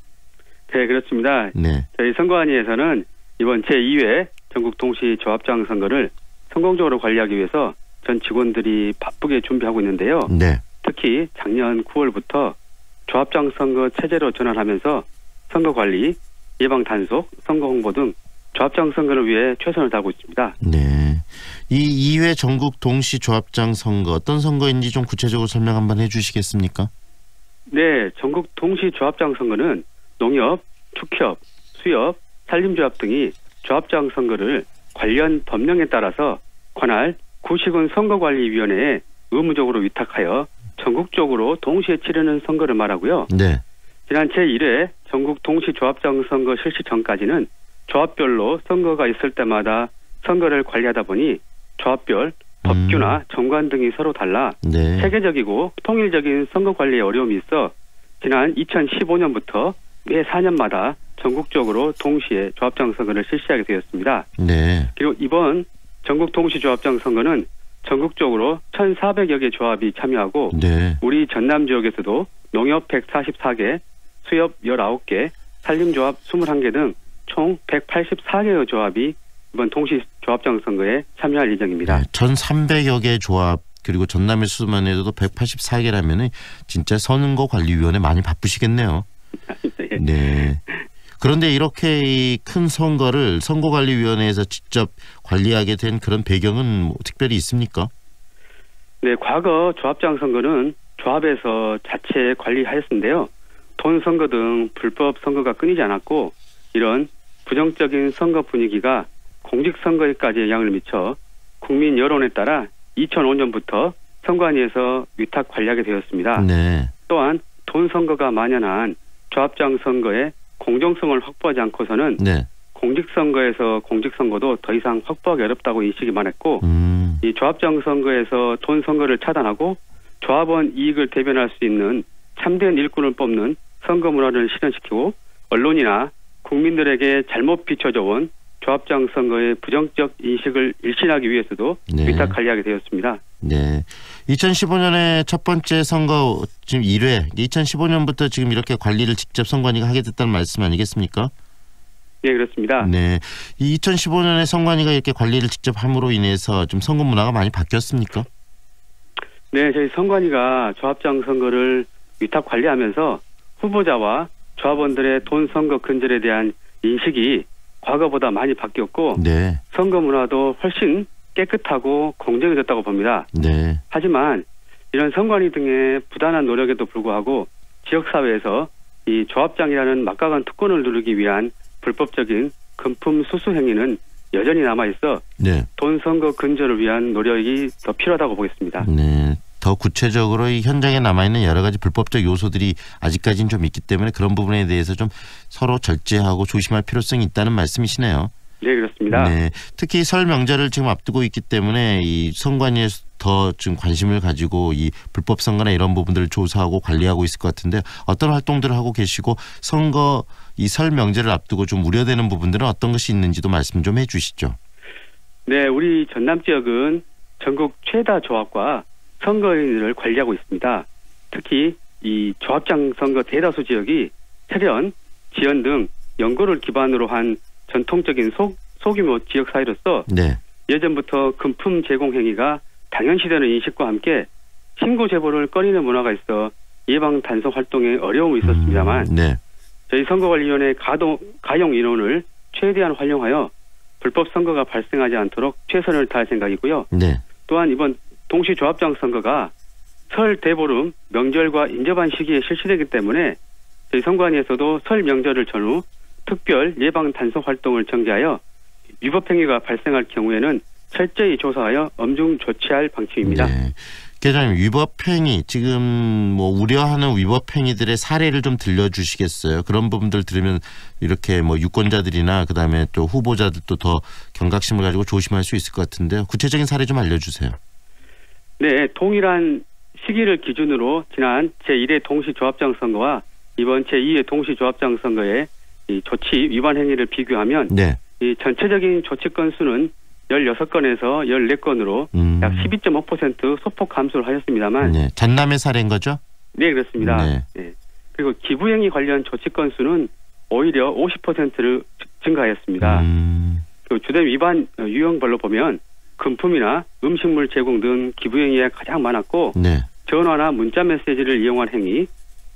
네, 그렇습니다. 네. 저희 선거관리에서는 이번 제2회 전국 동시 조합장 선거를 성공적으로 관리하기 위해서 전 직원들이 바쁘게 준비하고 있는데요. 네. 특히 작년 9월부터 조합장 선거 체제로 전환하면서 선거 관리, 예방 단속, 선거 홍보 등 조합장 선거를 위해 최선을 다하고 있습니다. 네. 이 2회 전국 동시 조합장 선거 어떤 선거인지 좀 구체적으로 설명 한번 해주시겠습니까? 네. 전국 동시 조합장 선거는 농협, 축협, 수협, 산림조합 등이 조합장 선거를 관련 법령에 따라서 관할 구시군 선거관리위원회에 의무적으로 위탁하여 전국적으로 동시에 치르는 선거를 말하고요. 네. 지난 제1회 전국 동시 조합장 선거 실시 전까지는 조합별로 선거가 있을 때마다 선거를 관리하다 보니 조합별 법규나 정관 등이 서로 달라 네. 체계적이고 통일적인 선거 관리에 어려움이 있어 지난 2015년부터 매 4년마다 전국적으로 동시에 조합장 선거를 실시하게 되었습니다. 네. 그리고 이번 전국 동시 조합장 선거는 전국적으로 1,400여 개 조합이 참여하고 네. 우리 전남 지역에서도 농협 144개, 수협 19개, 산림조합 21개 등 총 184개의 조합이 이번 동시 조합장 선거에 참여할 예정입니다. 네, 1,300여 개 조합 그리고 전남의 수만 해도 184개라면 진짜 선거관리위원회 많이 바쁘시겠네요. 네. 그런데 이렇게 큰 선거를 선거관리위원회에서 직접 관리하게 된 그런 배경은 뭐 특별히 있습니까? 네, 과거 조합장 선거는 조합에서 자체 관리하였는데요. 돈 선거 등 불법 선거가 끊이지 않았고 이런 부정적인 선거 분위기가 공직선거에까지 영향을 미쳐 국민 여론에 따라 2005년부터 선관위에서 위탁 관리하게 되었습니다. 네. 또한 돈 선거가 만연한 조합장 선거의 공정성을 확보하지 않고서는 네. 공직선거에서 공직선거도 더 이상 확보하기 어렵다고 인식이 많았고 이 조합장 선거에서 돈 선거를 차단하고 조합원 이익을 대변할 수 있는 참된 일꾼을 뽑는 선거 문화를 실현시키고 언론이나 국민들에게 잘못 비춰져 온 조합장 선거의 부정적 인식을 일신하기 위해서도 네. 위탁 관리하게 되었습니다. 네. 2015년에 첫 번째 선거 지금 1회 2015년부터 지금 이렇게 관리를 직접 선관위가 하게 됐다는 말씀 아니겠습니까? 네, 그렇습니다. 네. 이 2015년에 선관위가 이렇게 관리를 직접 함으로 인해서 좀 선거 문화가 많이 바뀌었습니까? 네, 저희 선관위가 조합장 선거를 위탁 관리하면서 후보자와 조합원들의 돈 선거 근절에 대한 인식이 과거보다 많이 바뀌었고 네. 선거 문화도 훨씬 깨끗하고 공정해졌다고 봅니다. 네. 하지만 이런 선관위 등의 부단한 노력에도 불구하고 지역사회에서 이 조합장이라는 막강한 특권을 누리기 위한 불법적인 금품 수수 행위는 여전히 남아있어 네. 돈 선거 근절을 위한 노력이 더 필요하다고 보겠습니다. 네. 더 구체적으로 이 현장에 남아있는 여러 가지 불법적 요소들이 아직까지는 좀 있기 때문에 그런 부분에 대해서 좀 서로 절제하고 조심할 필요성이 있다는 말씀이시네요. 네, 그렇습니다. 네. 특히 설 명절을 지금 앞두고 있기 때문에 이 선관위에 더 지금 관심을 가지고 이 불법 선거나 이런 부분들을 조사하고 관리하고 있을 것 같은데 어떤 활동들을 하고 계시고 선거 이 설 명절을 앞두고 좀 우려되는 부분들은 어떤 것이 있는지도 말씀 좀 해주시죠. 네, 우리 전남 지역은 전국 최다 조합과 선거인을 관리하고 있습니다. 특히 이 조합장 선거 대다수 지역이 세련, 지연 등 연고를 기반으로 한 전통적인 소규모 지역 사회로서 네. 예전부터 금품 제공 행위가 당연시되는 인식과 함께 신고 제보를 꺼리는 문화가 있어 예방 단속 활동에 어려움이 있었습니다만 네. 저희 선거관리위원회 가용 인원을 최대한 활용하여 불법 선거가 발생하지 않도록 최선을 다할 생각이고요. 네. 또한 이번 동시조합장 선거가 설 대보름 명절과 인접한 시기에 실시되기 때문에 저희 선관위에서도 설 명절을 전후 특별 예방 단속 활동을 전개하여 위법 행위가 발생할 경우에는 철저히 조사하여 엄중 조치할 방침입니다. 네. 계장님, 위법 행위 지금 뭐 우려하는 위법 행위들의 사례를 좀 들려주시겠어요? 그런 부분들 들으면 이렇게 뭐 유권자들이나 그다음에 또 후보자들도 더 경각심을 가지고 조심할 수 있을 것 같은데요. 구체적인 사례 좀 알려주세요. 네, 동일한 시기를 기준으로 지난 제1회 동시조합장 선거와 이번 제2회 동시조합장 선거의 이 조치 위반 행위를 비교하면 네. 이 전체적인 조치 건수는 16건에서 14건으로 약 12.5% 소폭 감소를 하였습니다만 네. 전남의 사례인 거죠? 네, 그렇습니다. 네. 네. 그리고 기부행위 관련 조치 건수는 오히려 50%를 증가하였습니다. 그 주된 위반 유형별로 보면 금품이나 음식물 제공 등 기부행위가 가장 많았고 네. 전화나 문자 메시지를 이용한 행위,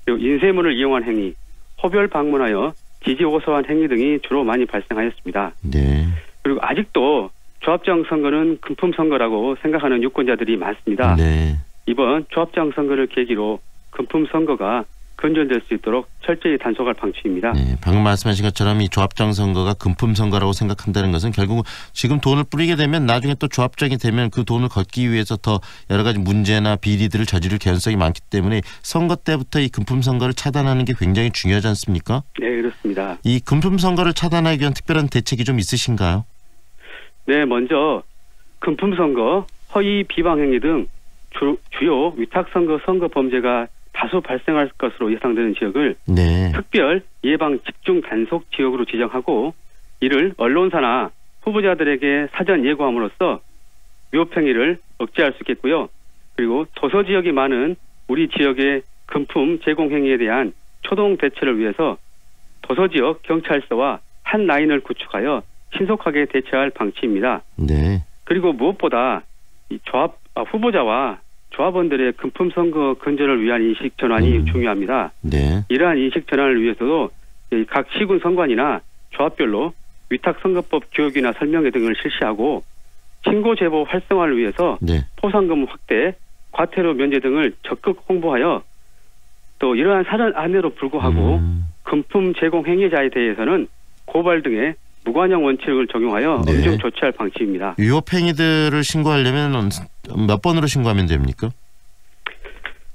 그리고 인쇄문을 이용한 행위, 호별 방문하여 지지 호소한 행위 등이 주로 많이 발생하였습니다. 네. 그리고 아직도 조합장 선거는 금품 선거라고 생각하는 유권자들이 많습니다. 네. 이번 조합장 선거를 계기로 금품 선거가 근절될 수 있도록 철저히 단속할 방침입니다. 네, 방금 말씀하신 것처럼 이 조합장 선거가 금품 선거라고 생각한다는 것은 결국 지금 돈을 뿌리게 되면 나중에 또 조합장이 되면 그 돈을 걷기 위해서 더 여러 가지 문제나 비리들을 저지를 개연성이 많기 때문에 선거 때부터 이 금품 선거를 차단하는 게 굉장히 중요하지 않습니까? 네, 그렇습니다. 이 금품 선거를 차단하기 위한 특별한 대책이 좀 있으신가요? 네, 먼저 금품 선거, 허위 비방 행위 등 주요 위탁 선거 선거 범죄가 다수 발생할 것으로 예상되는 지역을 네. 특별 예방 집중 단속 지역으로 지정하고 이를 언론사나 후보자들에게 사전 예고함으로써 위법 행위를 억제할 수 있겠고요. 그리고 도서 지역이 많은 우리 지역의 금품 제공 행위에 대한 초동 대처를 위해서 도서 지역 경찰서와 한 라인을 구축하여 신속하게 대처할 방침입니다. 네. 그리고 무엇보다 이 후보자와 조합원들의 금품 선거 근절을 위한 인식 전환이 중요합니다. 네. 이러한 인식 전환을 위해서도 각 시군 선관이나 조합별로 위탁선거법 교육이나 설명회 등을 실시하고 신고 제보 활성화를 위해서 네. 포상금 확대, 과태료 면제 등을 적극 홍보하여 또 이러한 사전 안내로 불구하고 금품 제공 행위자에 대해서는 고발 등의 무관용 원칙을 적용하여 네. 엄중 조치할 방침입니다. 위법 행위들을 신고하려면 몇 번으로 신고하면 됩니까?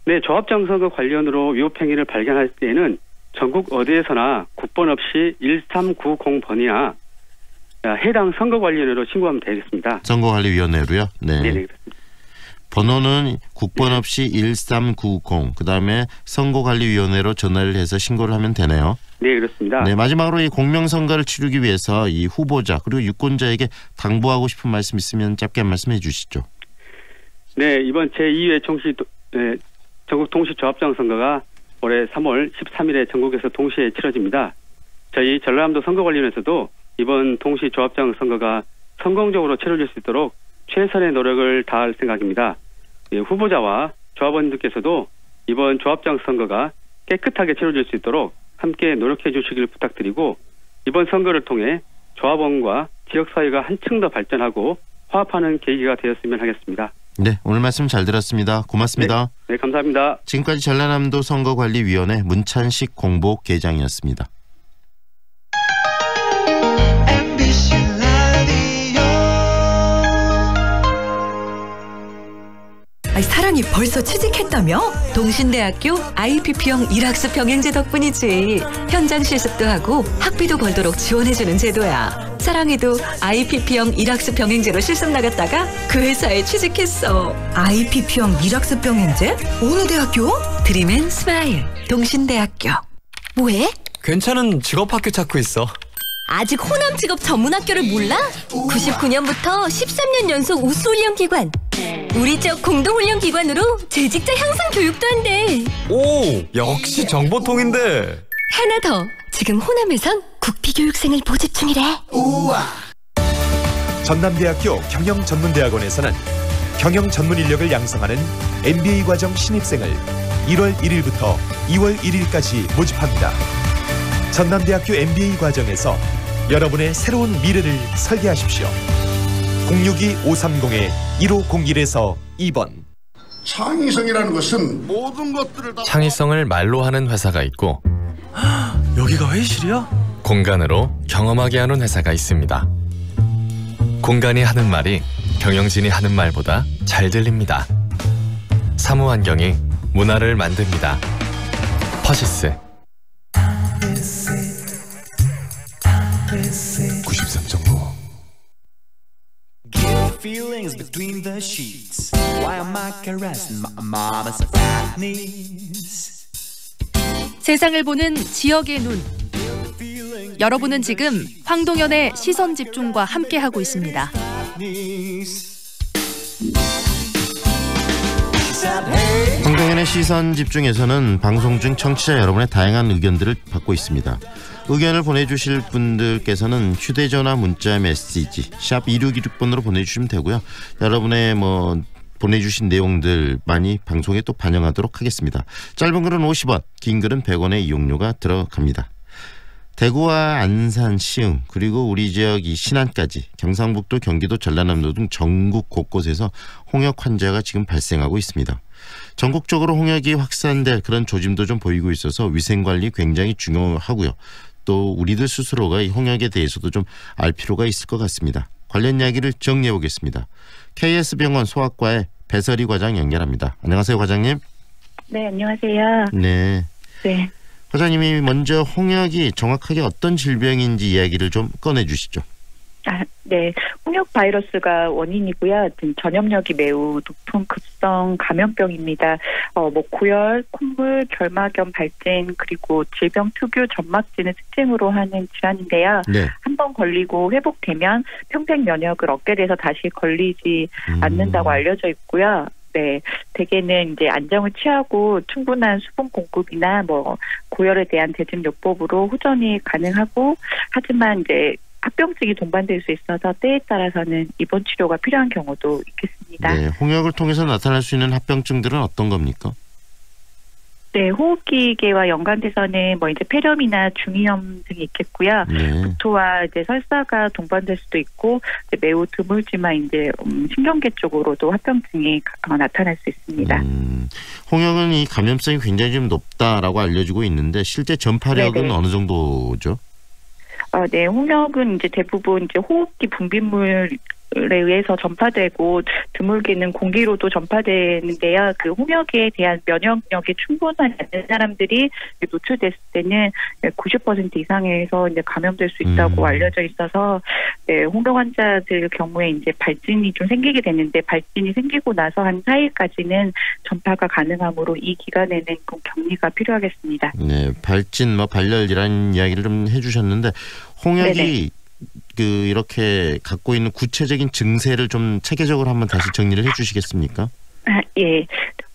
네, 조합장 선거 관련으로 위법 행위를 발견할 때에는 전국 어디에서나 국번 없이 1390번이나 해당 선거관리위원회로 신고하면 되겠습니다. 선거관리위원회로요? 네. 네, 그렇습니다. 번호는 국번 없이 1390 그다음에 선거관리위원회로 전화를 해서 신고를 하면 되네요. 네, 그렇습니다. 네, 마지막으로 이 공명선거를 치르기 위해서 이 후보자 그리고 유권자에게 당부하고 싶은 말씀 있으면 짧게 한 말씀 해주시죠. 네, 이번 제2회 전국 동시조합장 선거가 올해 3월 13일에 전국에서 동시에 치러집니다. 저희 전라남도 선거관리위원회에서도 이번 동시조합장 선거가 성공적으로 치러질 수 있도록 최선의 노력을 다할 생각입니다. 후보자와 조합원들께서도 이번 조합장 선거가 깨끗하게 치러질 수 있도록 함께 노력해 주시길 부탁드리고 이번 선거를 통해 조합원과 지역사회가 한층 더 발전하고 화합하는 계기가 되었으면 하겠습니다. 네, 오늘 말씀 잘 들었습니다. 고맙습니다. 네, 감사합니다. 지금까지 전라남도 선거관리위원회 문찬식 공보계장이었습니다. 사랑이 벌써 취직했다며? 동신대학교 IPP형 일학습 병행제 덕분이지. 현장 실습도 하고 학비도 벌도록 지원해주는 제도야. 사랑이도 IPP형 일학습 병행제로 실습 나갔다가 그 회사에 취직했어. IPP형 일학습 병행제? 어느 대학교? 드림앤 스마일 동신대학교. 뭐해? 괜찮은 직업학교 찾고 있어. 아직 호남 직업 전문 학교를 몰라? 99년부터 13년 연속 우수훈련 기관. 우리 쪽 공동훈련 기관으로 재직자 향상 교육도 한대. 오, 역시 정보통인데. 하나 더. 지금 호남에선 국비교육생을 모집 중이래. 우와. 전남대학교 경영전문대학원에서는 경영 전문 인력을 양성하는 MBA 과정 신입생을 1월 1일부터 2월 1일까지 모집합니다. 전남대학교 MBA 과정에서 여러분의 새로운 미래를 설계하십시오. 062-530-1501에서 2번. 창의성이라는 것은 모든 것들을 다 창의성을 말로 하는 회사가 있고 여기가 회의실이야? 공간으로 경험하게 하는 회사가 있습니다. 공간이 하는 말이 경영진이 하는 말보다 잘 들립니다. 사무환경이 문화를 만듭니다. 퍼시스 93.5. Feelings between the sheets. Why am I caressing my mama's fat knees? 세상을 보는 지역의 눈. 여러분은 지금 황동현의 시선 집중과 함께하고 있습니다. 황동현의 시선 집중에서는 방송 중 청취자 여러분의 다양한 의견들을 받고 있습니다. 의견을 보내주실 분들께서는 휴대전화 문자 메시지 샵 2626번으로 보내주시면 되고요. 여러분의 보내주신 내용들 많이 방송에 또 반영하도록 하겠습니다. 짧은 글은 50원, 긴 글은 100원의 이용료가 들어갑니다. 대구와 안산, 시흥 그리고 우리 지역 이 신안까지 경상북도, 경기도, 전라남도 등 전국 곳곳에서 홍역 환자가 지금 발생하고 있습니다. 전국적으로 홍역이 확산될 그런 조짐도 좀 보이고 있어서 위생관리 굉장히 중요하고요. 또 우리들 스스로가 이 홍역에 대해서도 좀 알 필요가 있을 것 같습니다. 관련 이야기를 정리해 보겠습니다. KS병원 소아과의 배설이 과장 연결합니다. 안녕하세요, 과장님. 네, 안녕하세요. 네. 네. 과장님이 먼저 홍역이 정확하게 어떤 질병인지 이야기를 좀 꺼내주시죠. 네. 홍역 바이러스가 원인이고요. 전염력이 매우 높은 급성 감염병입니다. 고열, 콧물, 결막염 발진 그리고 질병 특유 점막진을 특징으로 하는 질환인데요. 네. 한번 걸리고 회복되면 평생 면역을 얻게 돼서 다시 걸리지 않는다고 알려져 있고요. 네, 대개는 이제 안정을 취하고 충분한 수분 공급이나 고열에 대한 대증요법으로 호전이 가능하고 하지만 이제 합병증이 동반될 수 있어서 때에 따라서는 입원 치료가 필요한 경우도 있겠습니다. 네, 홍역을 통해서 나타날 수 있는 합병증들은 어떤 겁니까? 네, 호흡기계와 연관돼서는 이제 폐렴이나 중이염 등이 있겠고요. 네. 구토와 이제 설사가 동반될 수도 있고 이제 매우 드물지만 이제 신경계 쪽으로도 합병증이 나타날 수 있습니다. 홍역은 이 감염성이 굉장히 좀 높다라고 알려지고 있는데 실제 전파력은 네네. 어느 정도죠? 네, 홍역은 이제 대부분 이제 호흡기 분비물에 의해서 전파되고 드물게는 공기로도 전파되는데요. 그 홍역에 대한 면역력이 충분하지 않은 사람들이 노출됐을 때는 90% 이상에서 이제 감염될 수 있다고 알려져 있어서 네, 홍역 환자들 경우에 이제 발진이 좀 생기게 되는데 발진이 생기고 나서 한 4일까지는 전파가 가능하므로 이 기간에는 꼭 격리가 필요하겠습니다. 네, 발진, 발열이라는 이야기를 좀 해주셨는데 홍역이 네네. 이렇게 갖고 있는 구체적인 증세를 좀 체계적으로 한번 다시 정리를 해주시겠습니까? 예.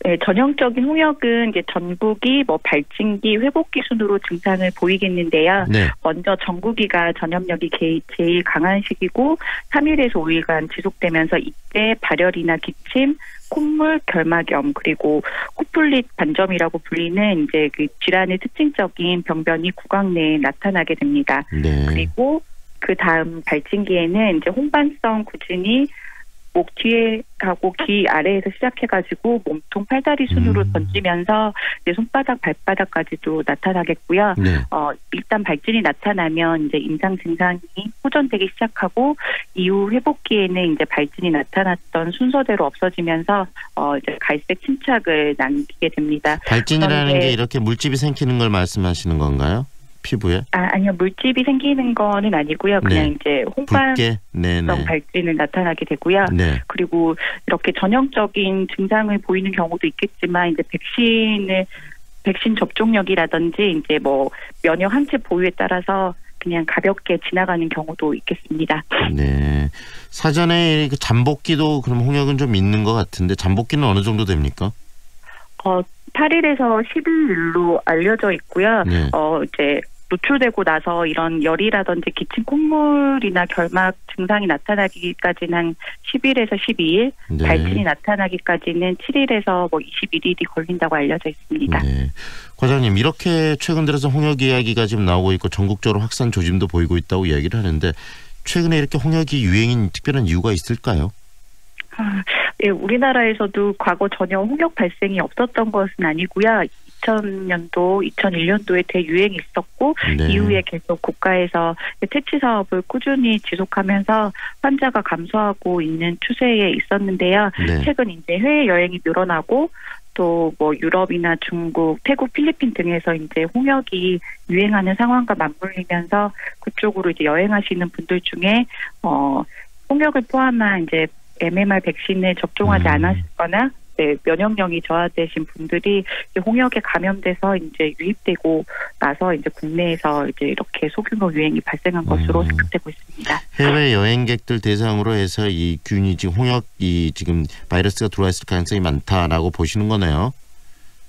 네, 전형적인 홍역은 이제 전구기, 발진기, 회복기 순으로 증상을 보이겠는데요. 네. 먼저 전구기가 전염력이 제일 강한 시기고 3일에서 5일간 지속되면서 이때 발열이나 기침, 콧물, 결막염 그리고 코플릿 반점이라고 불리는 이제 그 질환의 특징적인 병변이 구강 내에 나타나게 됩니다. 네. 그리고 그 다음 발진기에는 이제 홍반성 구진이 목 뒤에 하고 귀 아래에서 시작해가지고 몸통 팔다리 순으로 번지면서 이제 손바닥 발바닥까지도 나타나겠고요. 네. 일단 발진이 나타나면 이제 임상 증상이 호전되기 시작하고 이후 회복기에는 이제 발진이 나타났던 순서대로 없어지면서 이제 갈색 침착을 남기게 됩니다. 발진이라는 게 이렇게 물집이 생기는 걸 말씀하시는 건가요? 피부에? 아니요. 물집이 생기는 거는 아니고요. 그냥 네. 이제 홍반성 발진을 나타나게 되고요. 네. 그리고 이렇게 전형적인 증상을 보이는 경우도 있겠지만 이제 백신 접종력이라든지 이제 뭐 면역 항체 보유에 따라서 그냥 가볍게 지나가는 경우도 있겠습니다. 네. 사전에 잠복기도 그럼 홍역은 좀 있는 것 같은데 잠복기는 어느 정도 됩니까? 8일에서 10일로 알려져 있고요. 네. 이제 노출되고 나서 이런 열이라든지 기침 콧물이나 결막 증상이 나타나기까지는 한 10일에서 12일, 네. 발진이 나타나기까지는 7일에서 뭐 21일이 걸린다고 알려져 있습니다. 네. 과장님, 이렇게 최근 들어서 홍역 이야기가 지금 나오고 있고 전국적으로 확산 조짐도 보이고 있다고 이야기를 하는데 최근에 이렇게 홍역이 유행인 특별한 이유가 있을까요? 예, 우리나라에서도 과거 전혀 홍역 발생이 없었던 것은 아니고요. 2000년도, 2001년도에 대유행이 있었고 네. 이후에 계속 국가에서 퇴치 사업을 꾸준히 지속하면서 환자가 감소하고 있는 추세에 있었는데요. 네. 최근 이제 해외 여행이 늘어나고 또 뭐 유럽이나 중국, 태국, 필리핀 등에서 이제 홍역이 유행하는 상황과 맞물리면서 그쪽으로 이제 여행하시는 분들 중에 홍역을 포함한 이제 MMR 백신을 접종하지 않았거나 면역력이 저하되신 분들이 홍역에 감염돼서 이제 유입되고 나서 이제 국내에서 이제 이렇게 소규모 유행이 발생한 것으로 생각되고 있습니다. 해외 여행객들 대상으로 해서 이 균이 지금 홍역이 지금 바이러스가 들어와 있을 가능성이 많다라고 보시는 거네요.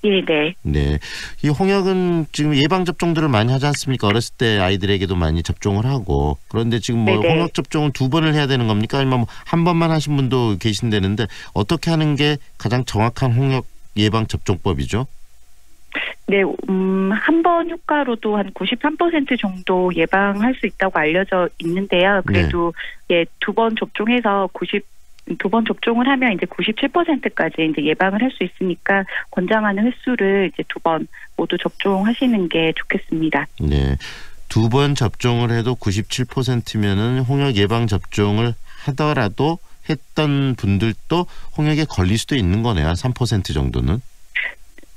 네. 네. 이 홍역은 지금 예방 접종들을 많이 하지 않습니까? 어렸을 때 아이들에게도 많이 접종을 하고. 그런데 지금 뭐 네네. 홍역 접종을 2번을 해야 되는 겁니까? 아니면 뭐 한 번만 하신 분도 계신다는데 어떻게 하는 게 가장 정확한 홍역 예방 접종법이죠? 네, 한 번 효과로도 한 93% 정도 예방할 수 있다고 알려져 있는데요. 그래도 예, 2번 접종해서 2번 접종을 하면 이제 97%까지 이제 예방을 할 수 있으니까 권장하는 횟수를 이제 2번 모두 접종하시는 게 좋겠습니다. 네. 2번 접종을 해도 97%면은 홍역 예방 접종을 하더라도 했던 분들도 홍역에 걸릴 수도 있는 거네요. 한 3% 정도는.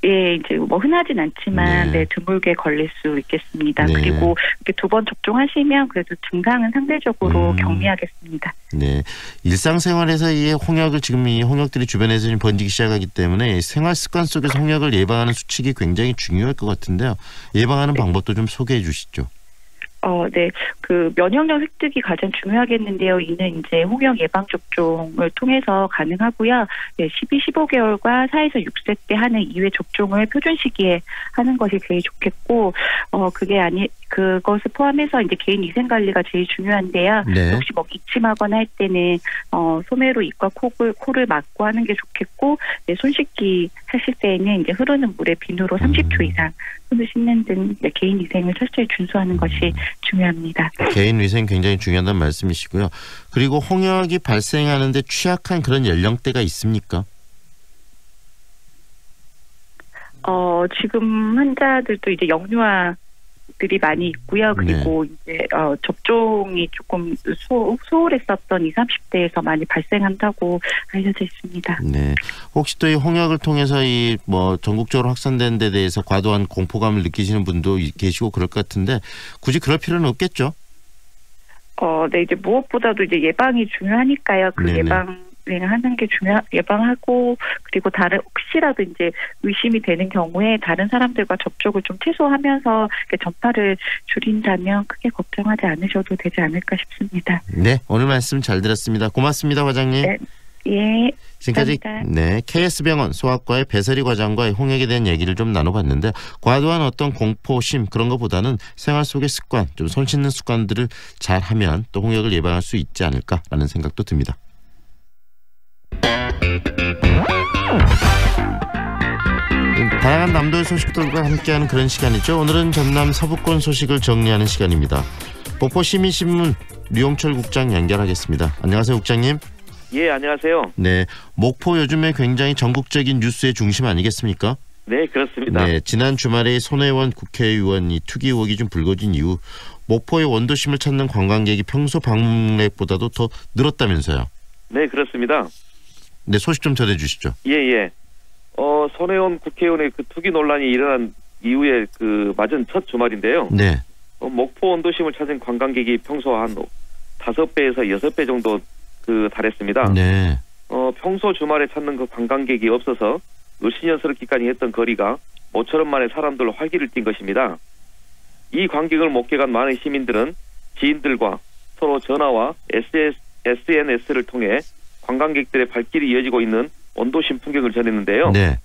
예, 이제 뭐 흔하진 않지만 네, 드물게 걸릴 수 있겠습니다. 네. 그리고 이렇게 2번 접종하시면 그래도 증상은 상대적으로 경미하겠습니다. 네, 일상생활에서 이 홍역을 지금 이 홍역들이 주변에서 좀 번지기 시작하기 때문에 생활 습관 속에서 홍역을 예방하는 수칙이 굉장히 중요할 것 같은데요. 예방하는 방법도 좀 소개해 주시죠. 네. 그 면역력 획득이 가장 중요하겠는데요. 이는 이제 홍역 예방 접종을 통해서 가능하고요. 네, 12, 15개월과 4에서 6세 때 하는 2회 접종을 표준 시기에 하는 것이 제일 좋겠고, 그것을 포함해서 이제 개인 위생 관리가 제일 중요한데요. 네. 혹시 뭐 기침하거나 할 때는 소매로 입과 코를 막고 하는 게 좋겠고, 네, 손 씻기 하실 때에는 이제 흐르는 물에 비누로 30초 이상 손을 씻는 등 개인 위생을 철저히 준수하는 것이 중요합니다. 개인 위생 굉장히 중요하다는 말씀이시고요. 그리고 홍역이 발생하는데 취약한 그런 연령대가 있습니까? 지금 환자들도 이제 영유아들이 많이 있고요. 그리고 이제 접종이 조금 소홀했었던 20, 30대에서 많이 발생한다고 알려져 있습니다. 네. 혹시 또 이 홍역을 통해서 이 뭐 전국적으로 확산된 데 대해서 과도한 공포감을 느끼시는 분도 계시고 그럴 것 같은데 굳이 그럴 필요는 없겠죠? 네, 이제 무엇보다도 이제 예방이 중요하니까요. 그 네네. 예방하는 게 예방하고 그리고 다른 혹시라도 이제 의심이 되는 경우에 다른 사람들과 접촉을 좀 최소화하면서 전파를 줄인다면 크게 걱정하지 않으셔도 되지 않을까 싶습니다. 네, 오늘 말씀 잘 들었습니다. 고맙습니다, 과장님. 네, 예. 지금까지 감사합니다. KS병원 소아과의 배설이 과장과 홍역에 대한 얘기를 좀 나눠봤는데 과도한 어떤 공포심 그런 것보다는 생활 속의 습관, 좀 손 씻는 습관들을 잘하면 또 홍역을 예방할 수 있지 않을까라는 생각도 듭니다. 다양한 남도의 소식들과 함께하는 그런 시간이죠. 오늘은 전남 서부권 소식을 정리하는 시간입니다. 목포시민신문 류용철 국장 연결하겠습니다. 안녕하세요, 국장님. 예, 안녕하세요. 네, 목포 요즘에 굉장히 전국적인 뉴스의 중심 아니겠습니까? 네, 그렇습니다. 네, 지난 주말에 손혜원 국회의원이 투기 의혹이 좀 불거진 이후 목포의 원도심을 찾는 관광객이 평소 방문객보다도 더 늘었다면서요? 네, 그렇습니다. 네, 소식 좀 전해주시죠. 예. 손혜원 국회의원의 그 투기 논란이 일어난 이후에 그 맞은 첫 주말인데요. 네. 목포 원도심을 찾은 관광객이 평소 한 5배에서 6배 정도 달했습니다. 네. 평소 주말에 찾는 그 관광객이 없어서 을씨년스럽기까지 했던 거리가 모처럼 만에 사람들로 활기를 띈 것입니다. 이 광경을 목격한 많은 시민들은 지인들과 서로 전화와 SNS를 통해 관광객들의 발길이 이어지고 있는 원도심 풍경을 전했는데요. 네.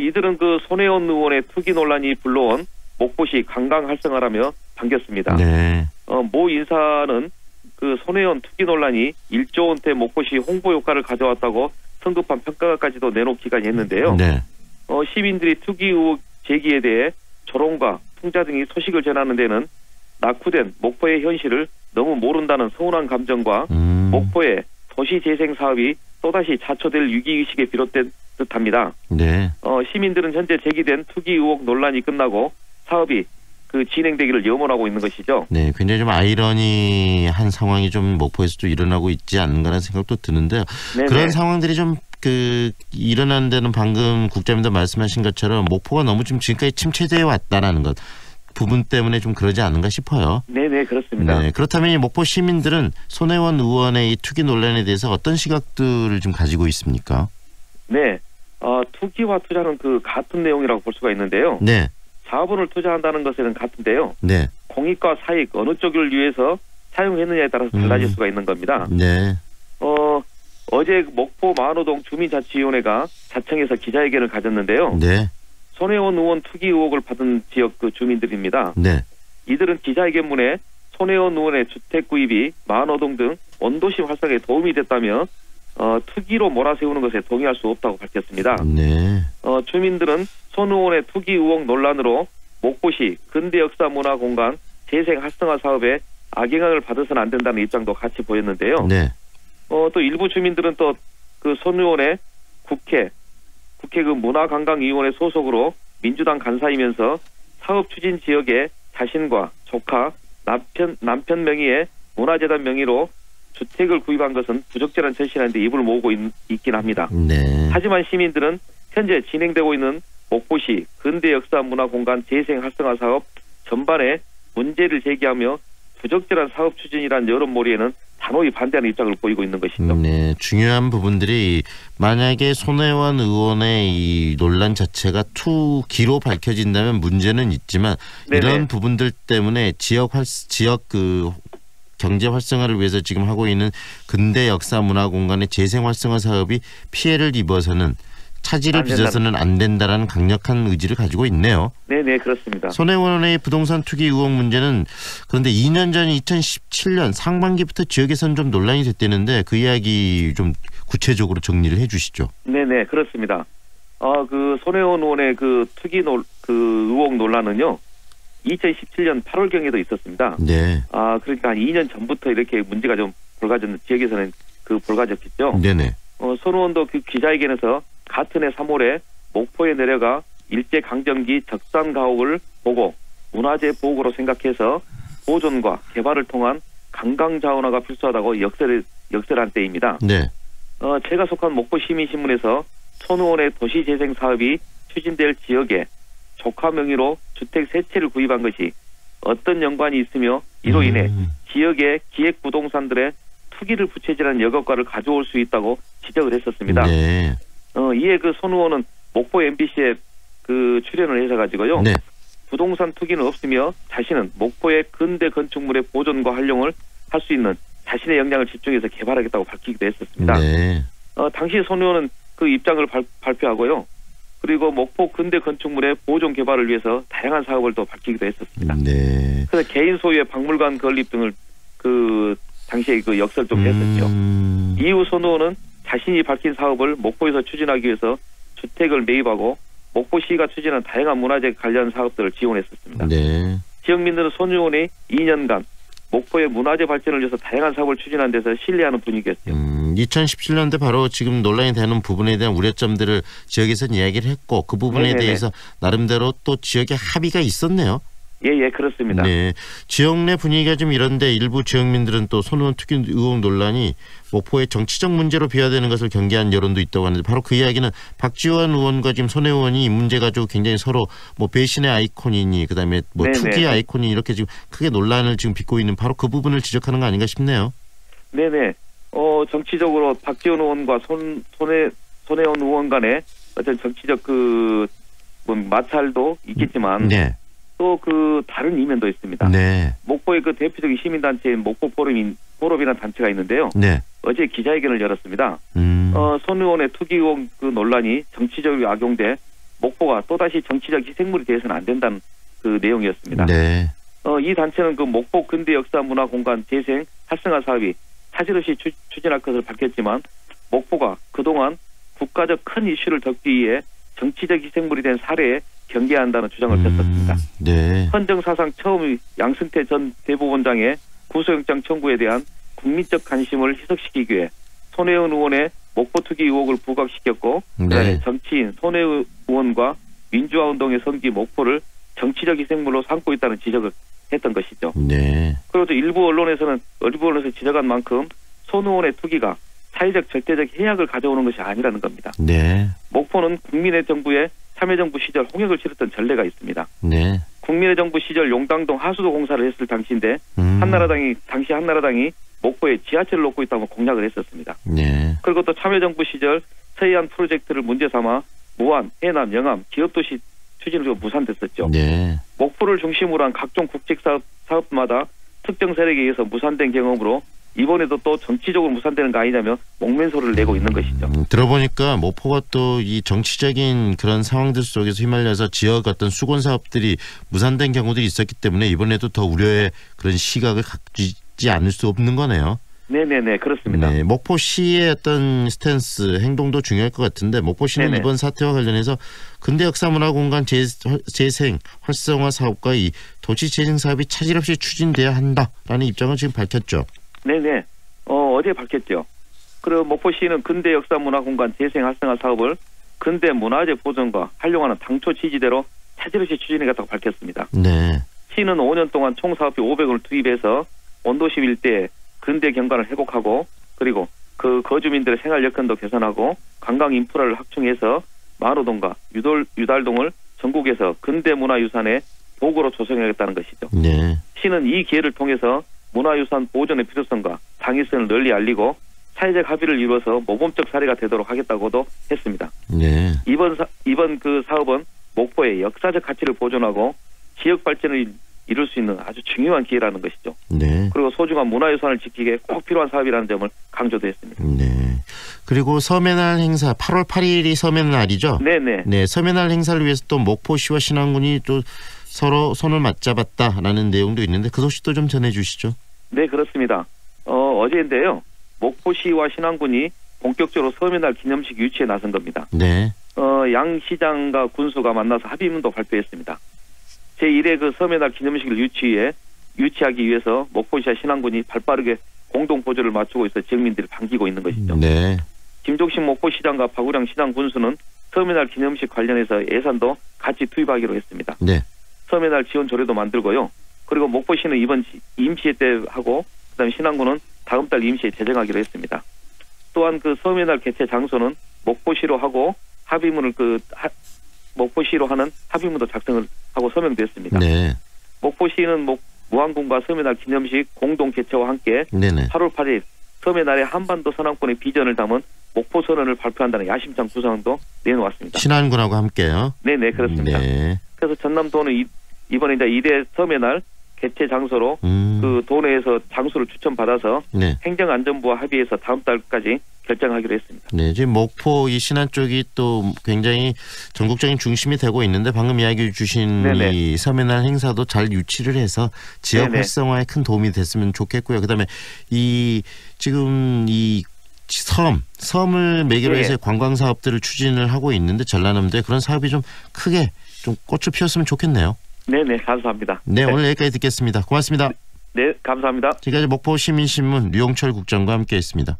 이들은 그 손혜원 의원의 투기 논란이 불러온 목포시 관광 활성화라며 반겼습니다. 네. 모 인사는 그 손혜원 투기 논란이 1조 원대 목포시 홍보 효과를 가져왔다고 성급한 평가까지도 내놓기까지 했는데요. 네. 시민들이 투기 의혹 제기에 대해 조롱과 풍자 등의 소식을 전하는 데는 낙후된 목포의 현실을 너무 모른다는 서운한 감정과 목포의 도시재생 사업이 또다시 자초될 위기의식에 비롯된 듯합니다. 네. 시민들은 현재 제기된 투기 의혹 논란이 끝나고 사업이 진행되기를 염원하고 있는 것이죠. 네, 굉장히 좀 아이러니한 상황이 좀 목포에서도 일어나고 있지 않은가라는 생각도 드는데요. 네네. 그런 상황들이 좀 일어나는 데는 방금 국장님도 말씀하신 것처럼 목포가 너무 좀 지금까지 침체되어 왔다라는 것 부분 때문에 좀 그러지 않은가 싶어요. 네네, 그렇습니다. 네, 그렇다면 이 목포 시민들은 손혜원 의원의 이 투기 논란에 대해서 어떤 시각들을 좀 가지고 있습니까? 네, 투기와 투자는 같은 내용이라고 볼 수가 있는데요. 네. 자본을 투자한다는 것에는 같은데요. 네. 공익과 사익 어느 쪽을 위해서 사용했느냐에 따라서 달라질 수가 있는 겁니다. 네. 어제 목포 만호동 주민자치위원회가 자청에서 기자회견을 가졌는데요. 네. 손혜원 의원 투기 의혹을 받은 지역 주민들입니다. 네. 이들은 기자회견문에 손혜원 의원의 주택 구입이 만호동 등 원도심 활성화에 도움이 됐다며 투기로 몰아세우는 것에 동의할 수 없다고 밝혔습니다. 네. 주민들은 손 의원의 투기 의혹 논란으로 목포시 근대역사문화공간 재생 활성화 사업에 악영향을 받아서는 안 된다는 입장도 같이 보였는데요. 네. 또 일부 주민들은 또 손 의원의 국회 문화관광위원회 소속으로 민주당 간사이면서 사업 추진 지역에 자신과 조카, 남편 명의의 문화재단 명의로 주택을 구입한 것은 부적절한 절실한데 입을 모으고 있긴 합니다. 네. 하지만 시민들은 현재 진행되고 있는 목포시 근대역사문화공간 재생 활성화 사업 전반에 문제를 제기하며 부적절한 사업 추진이란 여론몰이에는 단호히 반대하는 입장을 보이고 있는 것이죠. 네, 중요한 부분들이 만약에 손혜원 의원의 이 논란 자체가 투기로 밝혀진다면 문제는 있지만 네네. 이런 부분들 때문에 지역 경제 활성화를 위해서 지금 하고 있는 근대 역사 문화 공간의 재생 활성화 사업이 피해를 입어서는 차질을 빚어서는 안 된다라는 강력한 의지를 가지고 있네요. 네네, 그렇습니다. 손혜원의 부동산 투기 의혹 문제는 그런데 2년 전 2017년 상반기부터 지역에서는 좀 논란이 됐다는데 그 이야기 좀 구체적으로 정리를 해주시죠. 네네, 그렇습니다. 손혜원 의원의 투기 의혹 논란은요. 2017년 8월경에도 있었습니다. 네. 그러니까 한 2년 전부터 이렇게 문제가 좀 지역에서는 불가졌겠죠. 네네. 손 의원도 기자회견에서 같은 해 3월에 목포에 내려가 일제강점기 적산 가옥을 보고 문화재 보호구로 생각해서 보존과 개발을 통한 관광자원화가 필수하다고 역설한 때입니다. 네. 제가 속한 목포시민신문에서 손 의원의 도시재생 사업이 추진될 지역에 조카 명의로 주택 3채를 구입한 것이 어떤 연관이 있으며 이로 인해 지역의 기획부동산들의 투기를 부채질하는 여과를 가져올 수 있다고 지적을 했었습니다. 네. 이에 손 의원은 목포 MBC에 출연을 해서 가지고요. 네. 부동산 투기는 없으며 자신은 목포의 근대 건축물의 보존과 활용을 할 수 있는 자신의 역량을 집중해서 개발하겠다고 밝히기도 했었습니다. 네. 당시 손 의원은 그 입장을 발표하고요. 그리고 목포 근대 건축물의 보존 개발을 위해서 다양한 사업을 또 밝히기도 했었습니다. 네. 그래서 개인 소유의 박물관 건립 등을 당시에 역설 좀 했었죠. 이후 손 의원은 자신이 밝힌 사업을 목포에서 추진하기 위해서 주택을 매입하고 목포시가 추진한 다양한 문화재 관련 사업들을 지원했었습니다. 네. 지역민들은 손 의원이 2년간 목포의 문화재 발전을 위해서 다양한 사업을 추진한 데서 신뢰하는 분위기였죠. 2017년대 바로 지금 논란이 되는 부분에 대한 우려점들을 지역에서는 이야기를 했고 그 부분에 네네네. 대해서 나름대로 또 지역의 합의가 있었네요. 예, 그렇습니다. 네, 지역 내 분위기가 좀 이런데 일부 지역민들은 또 손 의원 투기 의혹 논란이 목포의 정치적 문제로 비화되는 것을 경계한 여론도 있다고 하는데 바로 그 이야기는 박지원 의원과 지금 손 의원이 이 문제 가지고 굉장히 서로 뭐 배신의 아이콘이니 그다음에 뭐 네네. 투기 아이콘이 이렇게 지금 크게 논란을 지금 빚고 있는 바로 그 부분을 지적하는 거 아닌가 싶네요. 네네. 정치적으로 박지원 의원과 손혜원 의원 간의 어떤 정치적 뭐 마찰도 있겠지만 네. 또 그 다른 이면도 있습니다. 네. 목포의 그 대표적인 시민단체인 목포 포럼이라는 단체가 있는데요. 네. 어제 기자회견을 열었습니다. 손 의원의 투기 의혹 그 논란이 정치적으로 악용돼 목포가 또다시 정치적 희생물이 되어서는 안 된다는 그 내용이었습니다. 네. 이 단체는 그 목포 근대 역사 문화 공간 재생 활성화 사업이 사실 없이 추진할 것을 밝혔지만 목포가 그동안 국가적 큰 이슈를 덮기 위해 정치적 희생물이 된 사례에 경계한다는 주장을 폈었습니다. 네. 헌정사상 처음 양승태 전 대법원장의 구속영장 청구에 대한 국민적 관심을 희석시키기 위해 손혜원 의원의 목포 투기 의혹을 부각시켰고 그다음에 정치인 손혜원 의원과 민주화운동의 성지 목포를 정치적 희생물로 삼고 있다는 지적을 했던 것이죠. 네. 그리고 또 일부 언론에서 지적한 만큼 손 의원의 투기가 사회적 절대적 해악을 가져오는 것이 아니라는 겁니다. 네. 목포는 국민의 정부의 참여정부 시절 홍역을 치렀던 전례가 있습니다. 네. 국민의 정부 시절 용당동 하수도 공사를 했을 당시인데 당시 한나라당이 목포에 지하철을 놓고 있다고 공약을 했었습니다. 네. 그리고 또 참여정부 시절 서해안 프로젝트를 문제 삼아 무안, 해남, 영암, 기업도시 추진으로 무산됐었죠. 네. 목포를 중심으로 한 각종 국책사업마다 특정 세력에 의해서 무산된 경험으로 이번에도 또 정치적으로 무산되는 거 아니냐며 목맨소리를 내고 있는 것이죠. 들어보니까 목포가 또 이 정치적인 그런 상황들 속에서 휘말려서 지역 어떤 수건 사업들이 무산된 경우들이 있었기 때문에 이번에도 더 우려의 그런 시각을 갖지 않을 수 없는 거네요. 네네네, 그렇습니다. 네, 목포시의 어떤 스탠스, 행동도 중요할 것 같은데 목포시는 네네. 이번 사태와 관련해서 근대 역사문화공간 재생 활성화 사업과 이 도시 재생 사업이 차질 없이 추진돼야 한다라는 입장을 지금 밝혔죠. 네네. 어제 밝혔죠. 그리고 목포시는 근대 역사문화공간 재생 활성화 사업을 근대 문화재 보존과 활용하는 당초 취지대로 차질 없이 추진해갔다고 밝혔습니다. 네. 시는 5년 동안 총 사업비 500원을 투입해서 원도시 일대 근대 경관을 회복하고 그리고 그 거주민들의 생활 여건도 개선하고 관광 인프라를 확충해서 마로동과 유달동을 전국에서 근대 문화유산의 도구로 조성하겠다는 것이죠. 네. 시는 이 기회를 통해서 문화유산 보존의 필요성과 당위성을 널리 알리고 사회적 합의를 이루어서 모범적 사례가 되도록 하겠다고도 했습니다. 네. 이번 그 사업은 목포의 역사적 가치를 보존하고 지역 발전을 이룰 수 있는 아주 중요한 기회라는 것이죠. 네. 그리고 소중한 문화유산을 지키기에 꼭 필요한 사업이라는 점을 강조도 했습니다. 네. 그리고 서매날 행사 8월 8일이 서매날이죠. 네네. 네. 서매날 행사를 위해서 또 목포시와 신안군이 또 서로 손을 맞잡았다라는 내용도 있는데 그 소식도 좀 전해주시죠. 네, 그렇습니다. 어제인데요. 목포시와 신안군이 본격적으로 서매날 기념식 유치에 나선 겁니다. 네. 양 시장과 군수가 만나서 합의문도 발표했습니다. 제1회 그 서매날 기념식을 유치하기 위해서 목포시와 신안군이 발빠르게 공동 보조를 맞추고 있어 지역민들을 반기고 있는 것이죠. 네. 김종식 목포시장과 박우량 시장 군수는 서매날 기념식 관련해서 예산도 같이 투입하기로 했습니다. 네. 서매날 지원 조례도 만들고요. 그리고 목포시는 이번 임시회 때 하고 그다음에 신안군은 다음 달 임시회 제정하기로 했습니다. 또한 그 서매날 개최 장소는 목포시로 하고 합의문을 목포시로 하는 합의문도 작성을 하고 서명됐습니다. 네. 목포시는 무안군과 서매날 기념식 공동 개최와 함께 네네. 8월 8일 서매날의 한반도 선언권의 비전을 담은 목포 선언을 발표한다는 야심찬 구상도 내놓았습니다. 신안군하고 함께요. 네네, 그렇습니다. 네. 그래서 전남도는 이번에 이제 2대 서매날 개최 장소로 그 도내에서 장소를 추천받아서 네. 행정안전부와 합의해서 다음 달까지 결정하기로 했습니다. 네, 지금 목포 이 신안 쪽이 또 굉장히 전국적인 중심이 되고 있는데 방금 이야기 주신 네네. 이 서매날 행사도 잘 유치를 해서 지역 네네. 활성화에 큰 도움이 됐으면 좋겠고요. 그다음에 지금 이 섬을 매개로 해서 관광 사업들을 추진을 하고 있는데 전라남도에 그런 사업이 좀 크게 좀 꽃을 피웠으면 좋겠네요. 네네, 감사합니다. 네, 오늘 여기까지 듣겠습니다. 고맙습니다. 네, 감사합니다. 지금까지 목포시민신문 류용철 국장과 함께했습니다.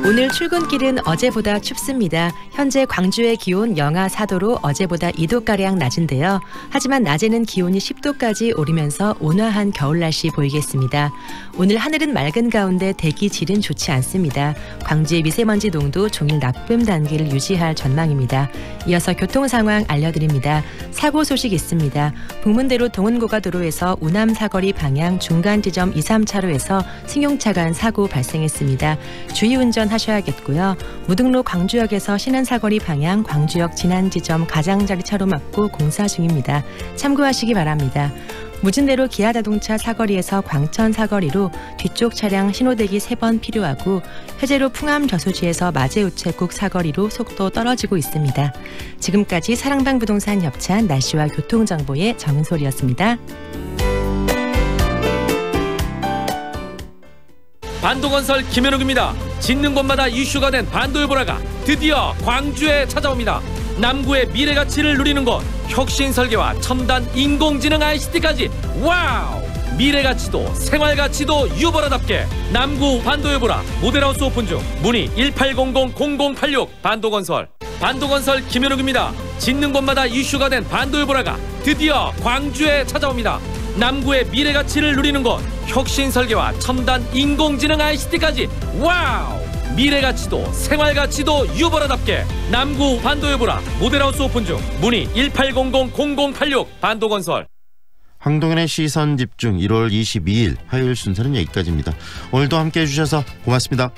오늘 출근길은 어제보다 춥습니다. 현재 광주의 기온 영하 4도로 어제보다 2도가량 낮은데요. 하지만 낮에는 기온이 10도까지 오르면서 온화한 겨울 날씨 보이겠습니다. 오늘 하늘은 맑은 가운데 대기 질은 좋지 않습니다. 광주의 미세먼지 농도 종일 나쁨 단계를 유지할 전망입니다. 이어서 교통 상황 알려드립니다. 사고 소식 있습니다. 북문대로 동은고가도로에서 우남 사거리 방향 중간 지점 2, 3차로에서 승용차 간 사고 발생했습니다. 주의운전 하셔야겠고요. 무등로 광주역에서 신안사거리 방향 광주역 진안지점 가장자리 차로 막고 공사 중입니다. 참고하시기 바랍니다. 무진대로 기아자동차 사거리에서 광천 사거리로 뒤쪽 차량 신호대기 3번 필요하고 해제로 풍암 저수지에서 마제우체국 사거리로 속도 떨어지고 있습니다. 지금까지 사랑방 부동산 협찬 날씨와 교통정보의 정은솔이었습니다. 반도건설 김현욱입니다. 짓는 곳마다 이슈가 된 반도요보라가 드디어 광주에 찾아옵니다. 남구의 미래가치를 누리는 곳, 혁신설계와 첨단 인공지능 ICT까지 와우! 미래가치도 생활가치도 유보라답게 남구 반도요보라 모델하우스 오픈 중. 문의 1800-0086 반도건설. 반도건설 김현욱입니다. 짓는 곳마다 이슈가 된 반도요보라가 드디어 광주에 찾아옵니다. 남구의 미래가치를 누리는 곳, 혁신설계와 첨단 인공지능 ICT까지 와우! 미래가치도 생활가치도 유보라답게 남구 반도요보라 모델하우스 오픈 중. 문의 1800-0086 반도건설. 황동현의 시선집중 1월 22일 화요일 순서는 여기까지입니다. 오늘도 함께해 주셔서 고맙습니다.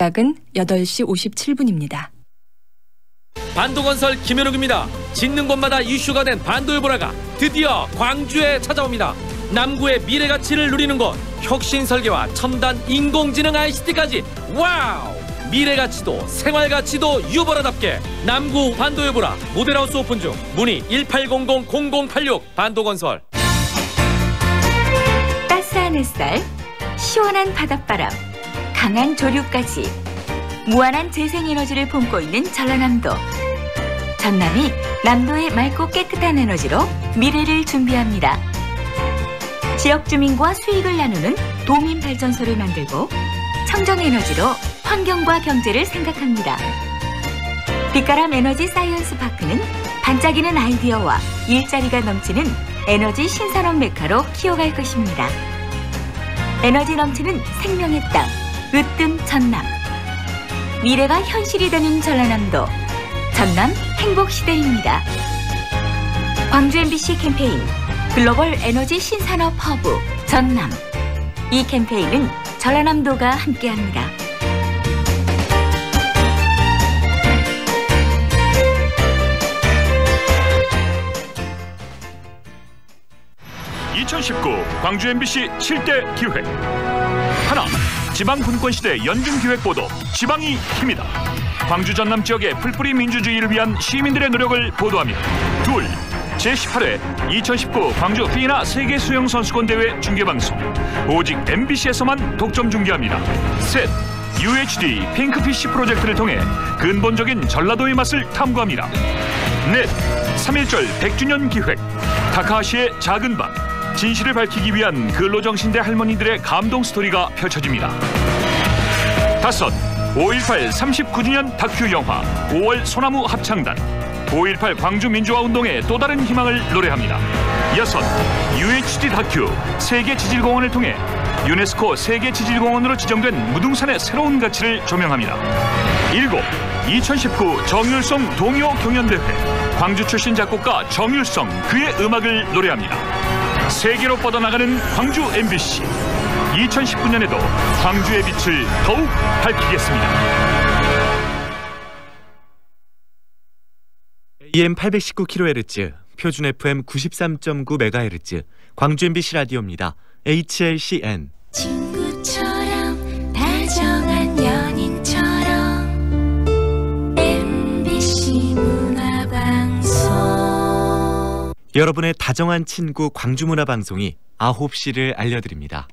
약은 8시 57분입니다. 반도건설 김현욱입니다. 짓는 곳마다 이슈가 된 반도요보라가 드디어 광주에 찾아옵니다. 남구의 미래가치를 누리는 곳, 혁신설계와 첨단 인공지능 ICT까지 와우! 미래가치도 생활가치도 유보라답게 남구 반도요보라 모델하우스 오픈 중. 문의 1800-0086 반도건설. 따스한 햇살, 시원한 바닷바람, 강한 조류까지 무한한 재생에너지를 품고 있는 전라남도. 전남이 남도의 맑고 깨끗한 에너지로 미래를 준비합니다. 지역 주민과 수익을 나누는 도민발전소를 만들고 청정에너지로 환경과 경제를 생각합니다. 빛가람 에너지 사이언스 파크는 반짝이는 아이디어와 일자리가 넘치는 에너지 신산업 메카로 키워갈 것입니다. 에너지 넘치는 생명의 땅, 으뜸 전남. 미래가 현실이 되는 전라남도, 전남 행복시대입니다. 광주 MBC 캠페인 글로벌 에너지 신산업 허브 전남. 이 캠페인은 전라남도가 함께합니다. 광주 MBC 7대 기획. 하나, 지방 분권시대 연중기획보도 지방이 힘이다. 광주 전남 지역의 풀뿌리 민주주의를 위한 시민들의 노력을 보도합니다. 둘, 제18회 2019 광주 피나 세계 수영 선수권 대회 중계방송 오직 MBC에서만 독점 중계합니다. 셋, UHD 핑크피쉬 프로젝트를 통해 근본적인 전라도의 맛을 탐구합니다. 넷, 3.1절 100주년 기획 타카하시의 작은 방. 진실을 밝히기 위한 근로정신대 할머니들의 감동 스토리가 펼쳐집니다. 다섯, 5.18 39주년 다큐 영화 5월 소나무 합창단. 5.18 광주 민주화운동의 또 다른 희망을 노래합니다. 여섯, UHD 다큐 세계지질공원을 통해 유네스코 세계지질공원으로 지정된 무등산의 새로운 가치를 조명합니다. 일곱, 2019 정율성 동요 경연대회. 광주 출신 작곡가 정율성 그의 음악을 노래합니다. 세계로 뻗어나가는 광주 MBC. 2019년에도 광주의 빛을 더욱 밝히겠습니다. AM 819kHz, 표준 FM 93.9MHz, 광주 MBC 라디오입니다. HLCN. 친구처럼 다정한 연인처럼 MBC 문화방송. 여러분의 다정한 친구 광주문화방송이 9시를 알려드립니다.